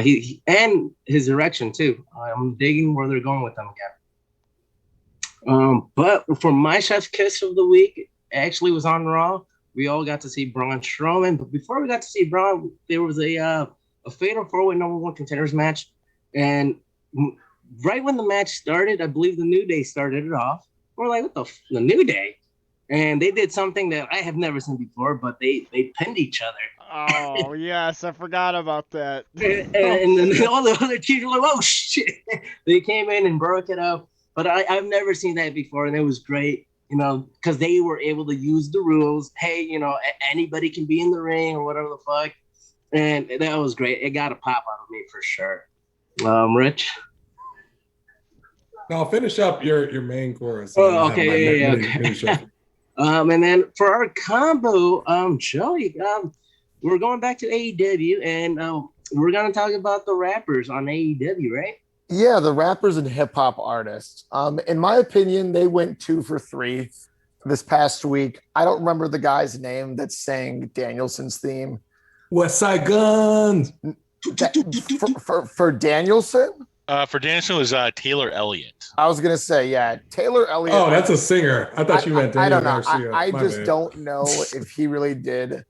He and his erection too. I'm digging where they're going with them again. But for my chef's kiss of the week, it actually was on Raw. We all got to see Braun Strowman, but before we got to see Braun, there was a fatal four-way #1 contenders match, and right when the match started, I believe the New Day started it off. We're like, what the New Day? And they did something that I have never seen before, but they pinned each other. Oh, yes, I forgot about that. and then all the other teams were like, oh, shit. They came in and broke it up. But I've never seen that before, and it was great, because they were able to use the rules. Hey, anybody can be in the ring or whatever the fuck. And that was great. It got a pop out of me for sure. Rich? Now finish up your main chorus. Oh, okay, yeah, okay. And then for our combo, Joey, we're going back to AEW, and we're going to talk about the rappers on AEW, right? Yeah, the rappers and hip hop artists. In my opinion, they went 2 for 3 this past week. I don't remember the guy's name that sang Danielson's theme. West Side Guns. For Danielson? For Danielson was Taylor Elliott. I was gonna say, yeah, Taylor Elliott. Oh, that's a singer. I thought you meant Daniel I don't know. Garcia. I just don't know if he really did.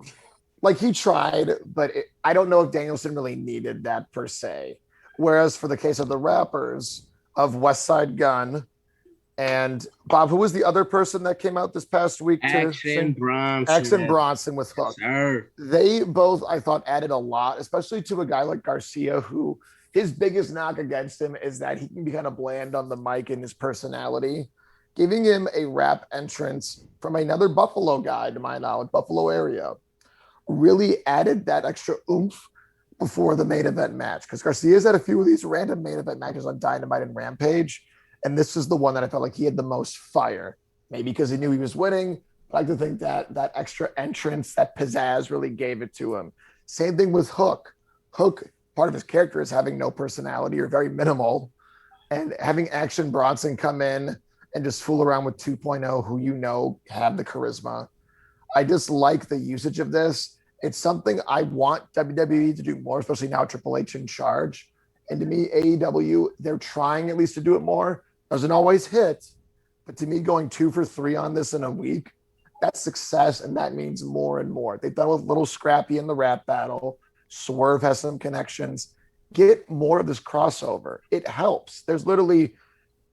Like, he tried, but I don't know if Danielson really needed that per se. Whereas for the case of the rappers of West Side Gun and Bob, who was the other person that came out this past week? Action Bronson with Hook. Yes, they both, I thought, added a lot, especially to a guy like Garcia, who his biggest knock against him is that he can be kind of bland on the mic in his personality. Giving him a rap entrance from another Buffalo guy, to my knowledge, Buffalo area, really added that extra oomph before the main event match, because Garcia's had a few of these random main event matches on Dynamite and Rampage, and this is the one that I felt like he had the most fire. Maybe because he knew he was winning. I like to think that that extra entrance, that pizzazz, really gave it to him. Same thing with Hook. Hook, part of his character is having no personality or very minimal, and having Action Bronson come in and just fool around with 2.0, who have the charisma. I just like the usage of this. It's something I want WWE to do more, especially now Triple H in charge. And to me, AEW, they're trying at least to do it more. Doesn't always hit, but to me, going 2 for 3 on this in a week, that's success, and that means more and more. They've done with Little Scrappy in the rap battle. Swerve has some connections. Get more of this crossover. It helps. There's literally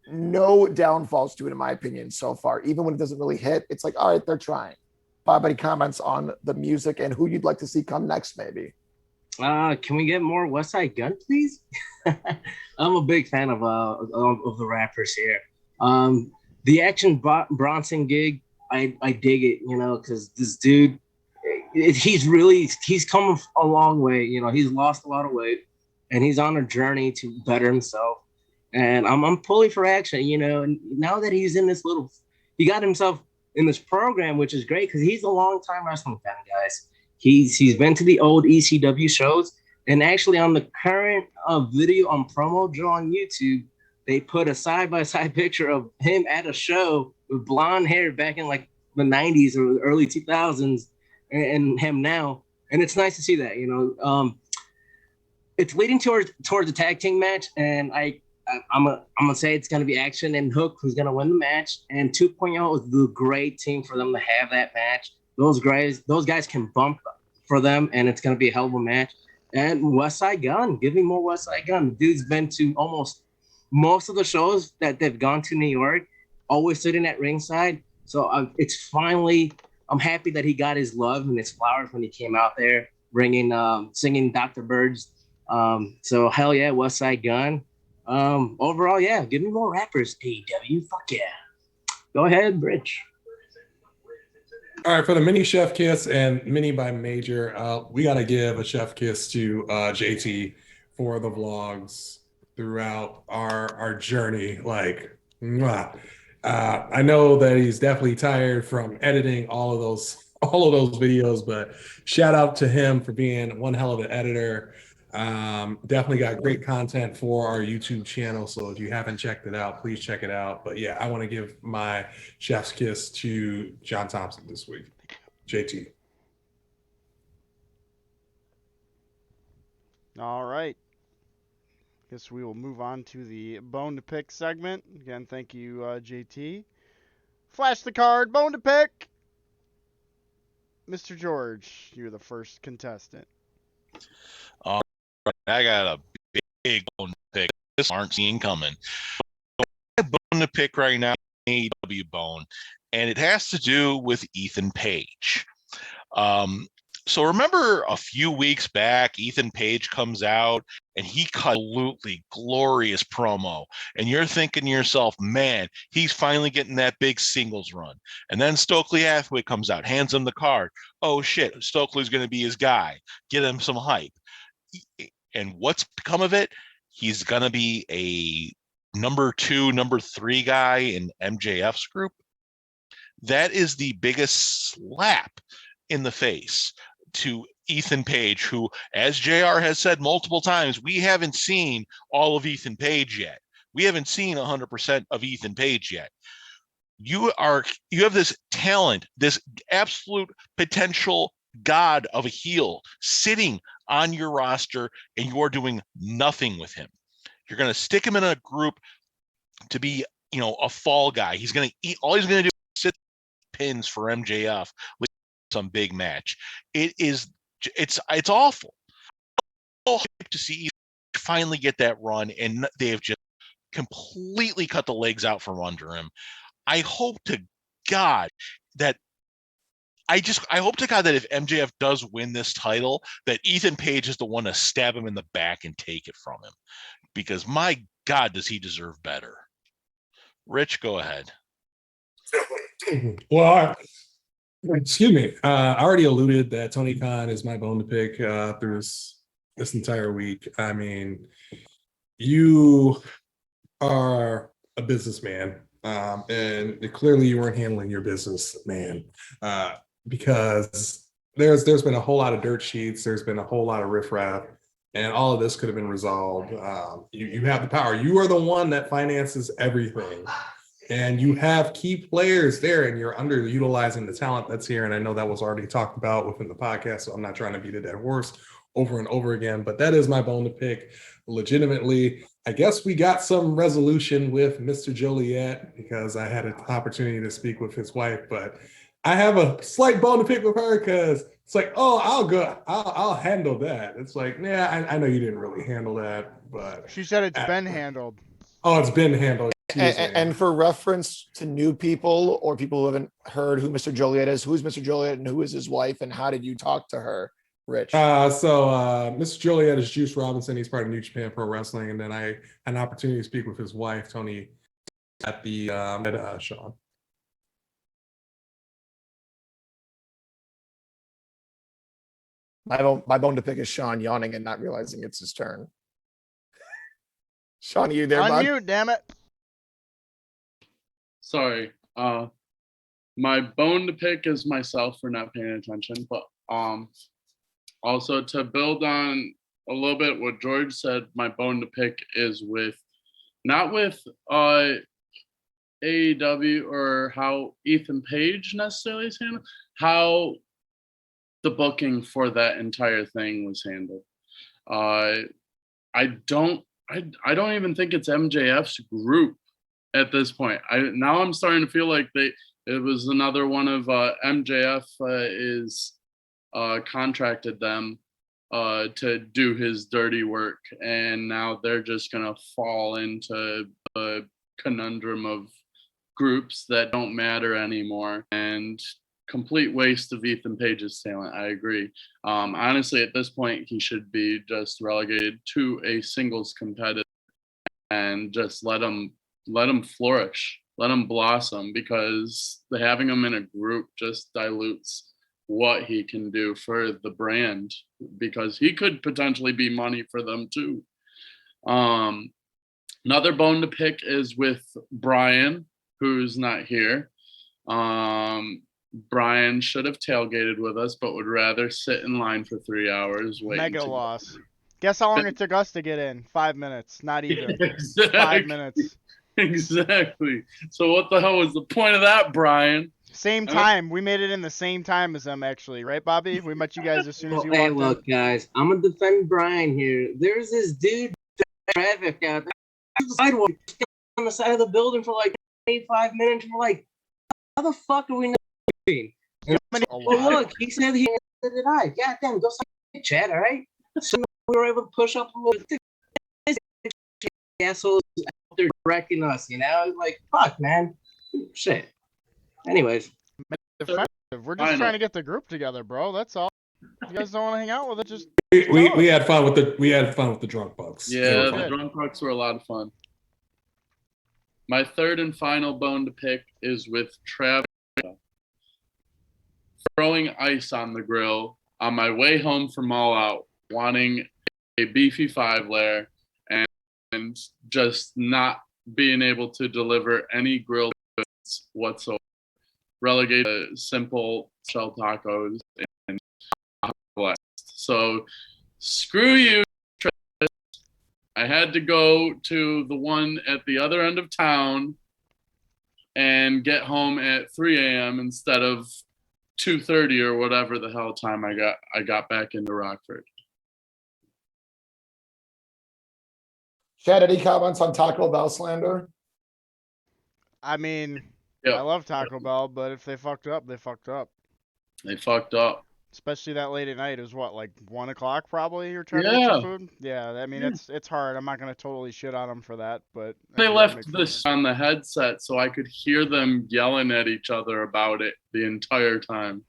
no downfalls to it, in my opinion, so far. Even when it doesn't really hit, it's like, all right, they're trying. Bob, any comments on the music and who you'd like to see come next, maybe? Can we get more West Side Gun, please? I'm a big fan of the rappers here. The Action Bronson gig, I dig it, because this dude, he's come a long way. He's lost a lot of weight, and he's on a journey to better himself. And I'm pulling for Action, and now that he's in he got himself in this program, which is great because he's a long-time wrestling fan, guys. He's been to the old ECW shows, and actually on the current video on Promo Joe on YouTube, they put a side-by-side picture of him at a show with blonde hair back in like the 90s or the early 2000s, and him now. And it's nice to see that, it's leading towards the tag team match, and I'm gonna say it's gonna be Action and Hook who's gonna win the match, and 2.0 is the great team for them to have that match. Those guys can bump for them, and it's gonna be a hell of a match. And West Side Gun, give me more West Side Gun. The dude's been to almost most of the shows that they've gone to New York, always sitting at ringside. So it's finally, I'm happy that he got his love and his flowers when he came out there, singing Dr. Bird's. So hell yeah, West Side Gun. Overall, yeah, give me more rappers, AEW. Fuck yeah. Go ahead, Rich. All right, for the mini chef kiss and mini by major, we got to give a chef kiss to JT for the vlogs throughout our journey. Like, mwah. I know that he's definitely tired from editing all of those videos, but shout out to him for being one hell of an editor. Definitely got great content for our YouTube channel. So if you haven't checked it out, please check it out. But yeah, I want to give my chef's kiss to John Thompson this week. JT. All right. Guess we will move on to the bone to pick segment. Again, thank you, JT. Flash the card, bone to pick. Mr. George, you're the first contestant. I got a big bone to pick. This aren't seeing coming. Bone to pick right now, AEW bone, and it has to do with Ethan Page. So remember a few weeks back, Ethan Page comes out and he cut absolutely glorious promo. And you're thinking to yourself, man, he's finally getting that big singles run. And then Stokely Hathaway comes out, hands him the card. Oh shit, Stokely's going to be his guy. Get him some hype. And what's become of it? He's going to be a number 2, number 3 guy in MJF's group. That is the biggest slap in the face to Ethan Page, who, as JR has said multiple times, we haven't seen all of Ethan Page yet. We haven't seen 100% of Ethan Page yet. You have this talent, this absolute potential god of a heel sitting on your roster, and you are doing nothing with him. You're going to stick him in a group to be, a fall guy. He's going to eat. All he's going to do is sit pins for MJF with some big match. It's awful. So hyped to see finally get that run, and they have just completely cut the legs out from under him. I hope to God that if MJF does win this title, that Ethan Page is the one to stab him in the back and take it from him, because my God, does he deserve better? Rich, go ahead. Well, excuse me. I already alluded that Tony Khan is my bone to pick through this entire week. I mean, you are a businessman, and clearly you weren't handling your business, man, because there's been a whole lot of dirt sheets. There's been a whole lot of riffraff, and all of this could have been resolved. You have the power. You are the one that finances everything. And you have key players there, and you're underutilizing the talent that's here. And I know that was already talked about within the podcast, so I'm not trying to beat a dead horse over and over again. But that is my bone to pick. Legitimately, I guess we got some resolution with Mr. Joliet, because I had an opportunity to speak with his wife. But I have a slight bone to pick with her, because it's like, oh, I'll handle that. It's like, yeah, I know you didn't really handle that, but She said it's been handled. Oh, it's been handled. And for reference to new people or people who haven't heard who Mr. Joliet is, who's Mr. Joliet and who is his wife, and how did you talk to her, Rich? Mr. Joliet is Juice Robinson. He's part of New Japan Pro Wrestling, and then I had an opportunity to speak with his wife, Tony, at the Sean. My bone to pick is Sean yawning and not realizing it's his turn. Sean, are you there, bud? Unmute, damn it. Sorry. My bone to pick is myself for not paying attention, but also to build on a little bit what George said, my bone to pick is not with AEW or how Ethan Page necessarily is handled, how the booking for that entire thing was handled. I don't even think it's MJF's group at this point. I'm starting to feel like it was another one of MJF is contracted them to do his dirty work, and now they're just gonna fall into the conundrum of groups that don't matter anymore, and complete waste of Ethan Page's talent. I agree. Honestly, at this point, he should be just relegated to a singles competitor and just let him flourish, let him blossom, because having him in a group just dilutes what he can do for the brand, because he could potentially be money for them too. Another bone to pick is with Brian, who's not here. Brian should have tailgated with us, but would rather sit in line for 3 hours waiting. Mega loss. Guess how long it took us to get in? 5 minutes. Not even. Exactly. 5 minutes. Exactly. So what the hell was the point of that, Brian? Same time. We made it in the same time as them, actually. Right, Bobby? We met you guys as soon as you Hey, walked look, guys, I'm gonna defend Brian here. There's this dude traffic out there on the sidewalk on the side of the building for like 25 minutes. We're like, how the fuck are we not doing? in. Well, look, he said he did I. God damn, go sign chat, all right? So we were able to push up a little bit. Assholes out there directing us, you know? Like, fuck, man. Shit. Anyways. Defensive. We're just trying to get the group together, bro. That's all. You guys don't want to hang out with it, just we had fun with the drunk bucks. Yeah, the drunk bucks were a lot of fun. My third and final bone to pick is with Travis. Throwing ice on the grill on my way home from All Out, wanting a beefy 5-layer, and just not being able to deliver any grilled goods whatsoever. Relegated to simple shell tacos and blast. So screw you, Travis. I had to go to the one at the other end of town and get home at 3 a.m. instead of 2:30 or whatever the hell time I got back into Rockford. Chad, any comments on Taco Bell slander? I mean, Yep. I love Taco Bell, but if they fucked up, they fucked up. They fucked up. Especially that late at night. It was what, like 1 o'clock probably you're trying to get some food? Yeah, I mean, it's hard. I'm not going to totally shit on them for that, but... They left this on the headset so I could hear them yelling at each other about it the entire time.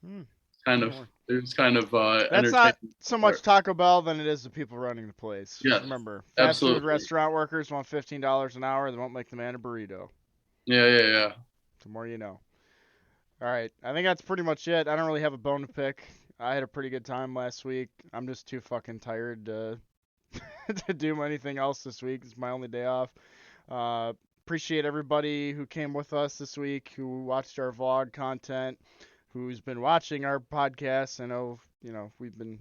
It was kind of That's not so much Taco Bell than it is the people running the place. Yes, remember, fast absolutely. food restaurant workers want $15 an hour. They won't make the man a burrito. Yeah. The more you know. All right, I think that's pretty much it. I don't really have a bone to pick. I had a pretty good time last week. I'm just too fucking tired to to do anything else this week. It's my only day off. Appreciate everybody who came with us this week, who watched our vlog content, who's been watching our podcast. I know, we've been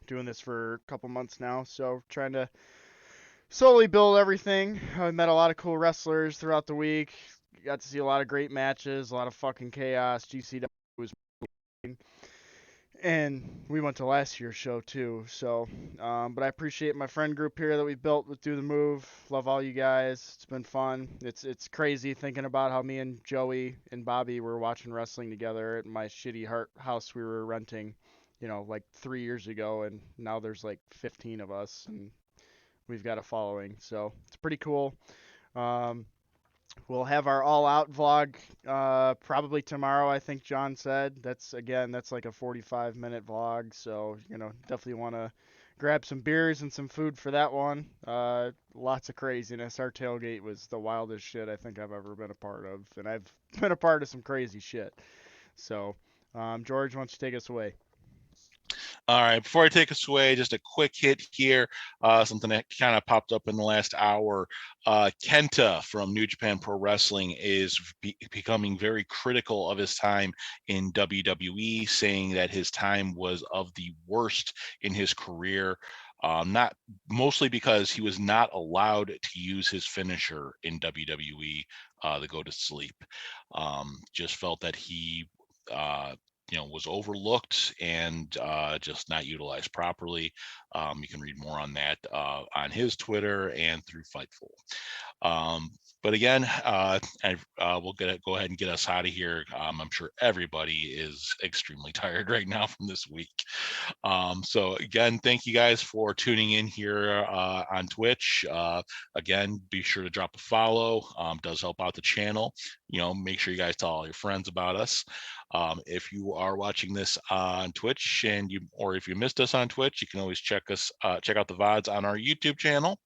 doing this for a couple months now, so trying to slowly build everything. I met a lot of cool wrestlers throughout the week. Got to see a lot of great matches, a lot of fucking chaos. GCW was and we went to last year's show too. So, but I appreciate my friend group here that we built with Do the Move. Love all you guys. It's been fun. It's crazy thinking about how me and Joey and Bobby were watching wrestling together at my shitty house we were renting, like 3 years ago, and now there's like 15 of us, and we've got a following. So it's pretty cool. We'll have our All Out vlog probably tomorrow, I think John said. That's like a 45-minute vlog, so, definitely want to grab some beers and some food for that one. Lots of craziness. Our tailgate was the wildest shit I think I've ever been a part of, and I've been a part of some crazy shit. So, George, why don't you take us away? All right, before I take us away, just a quick hit here, something that kind of popped up in the last hour. Kenta from New Japan Pro Wrestling is becoming very critical of his time in WWE, saying that his time was of the worst in his career. Not mostly because he was not allowed to use his finisher in WWE, the go to sleep. Just felt that he was overlooked and just not utilized properly. You can read more on that on his Twitter and through Fightful. But again, we'll go ahead and get us out of here. I'm sure everybody is extremely tired right now from this week. So again, thank you guys for tuning in here on Twitch. Again, be sure to drop a follow. Does help out the channel. Make sure you guys tell all your friends about us. If you are watching this on Twitch or if you missed us on Twitch, you can always check out the VODs on our YouTube channel.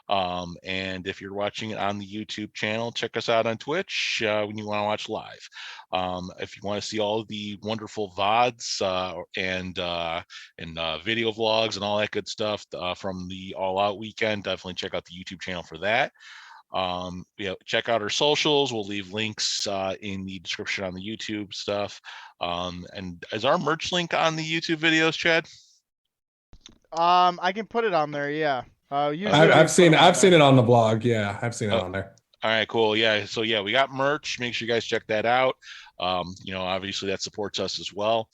And if you're watching it on the YouTube channel, check us out on Twitch when you want to watch live. If you want to see all the wonderful VODs and video vlogs and all that good stuff from the All Out weekend, definitely check out the YouTube channel for that. Check out our socials. We'll leave links in the description on the YouTube stuff. And is our merch link on the YouTube videos, Chad? I can put it on there. Yeah. Usually I've we seen put 'em on I've seen there. it on the blog. Yeah, I've seen it on there. All right, cool. Yeah. So yeah, we got merch. Make sure you guys check that out. Obviously that supports us as well.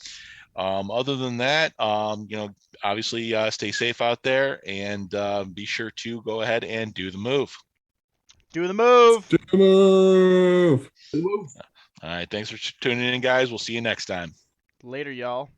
Other than that, obviously stay safe out there and be sure to go ahead and do the move. Do the move. Do the move. All right. Thanks for tuning in, guys. We'll see you next time. Later, y'all.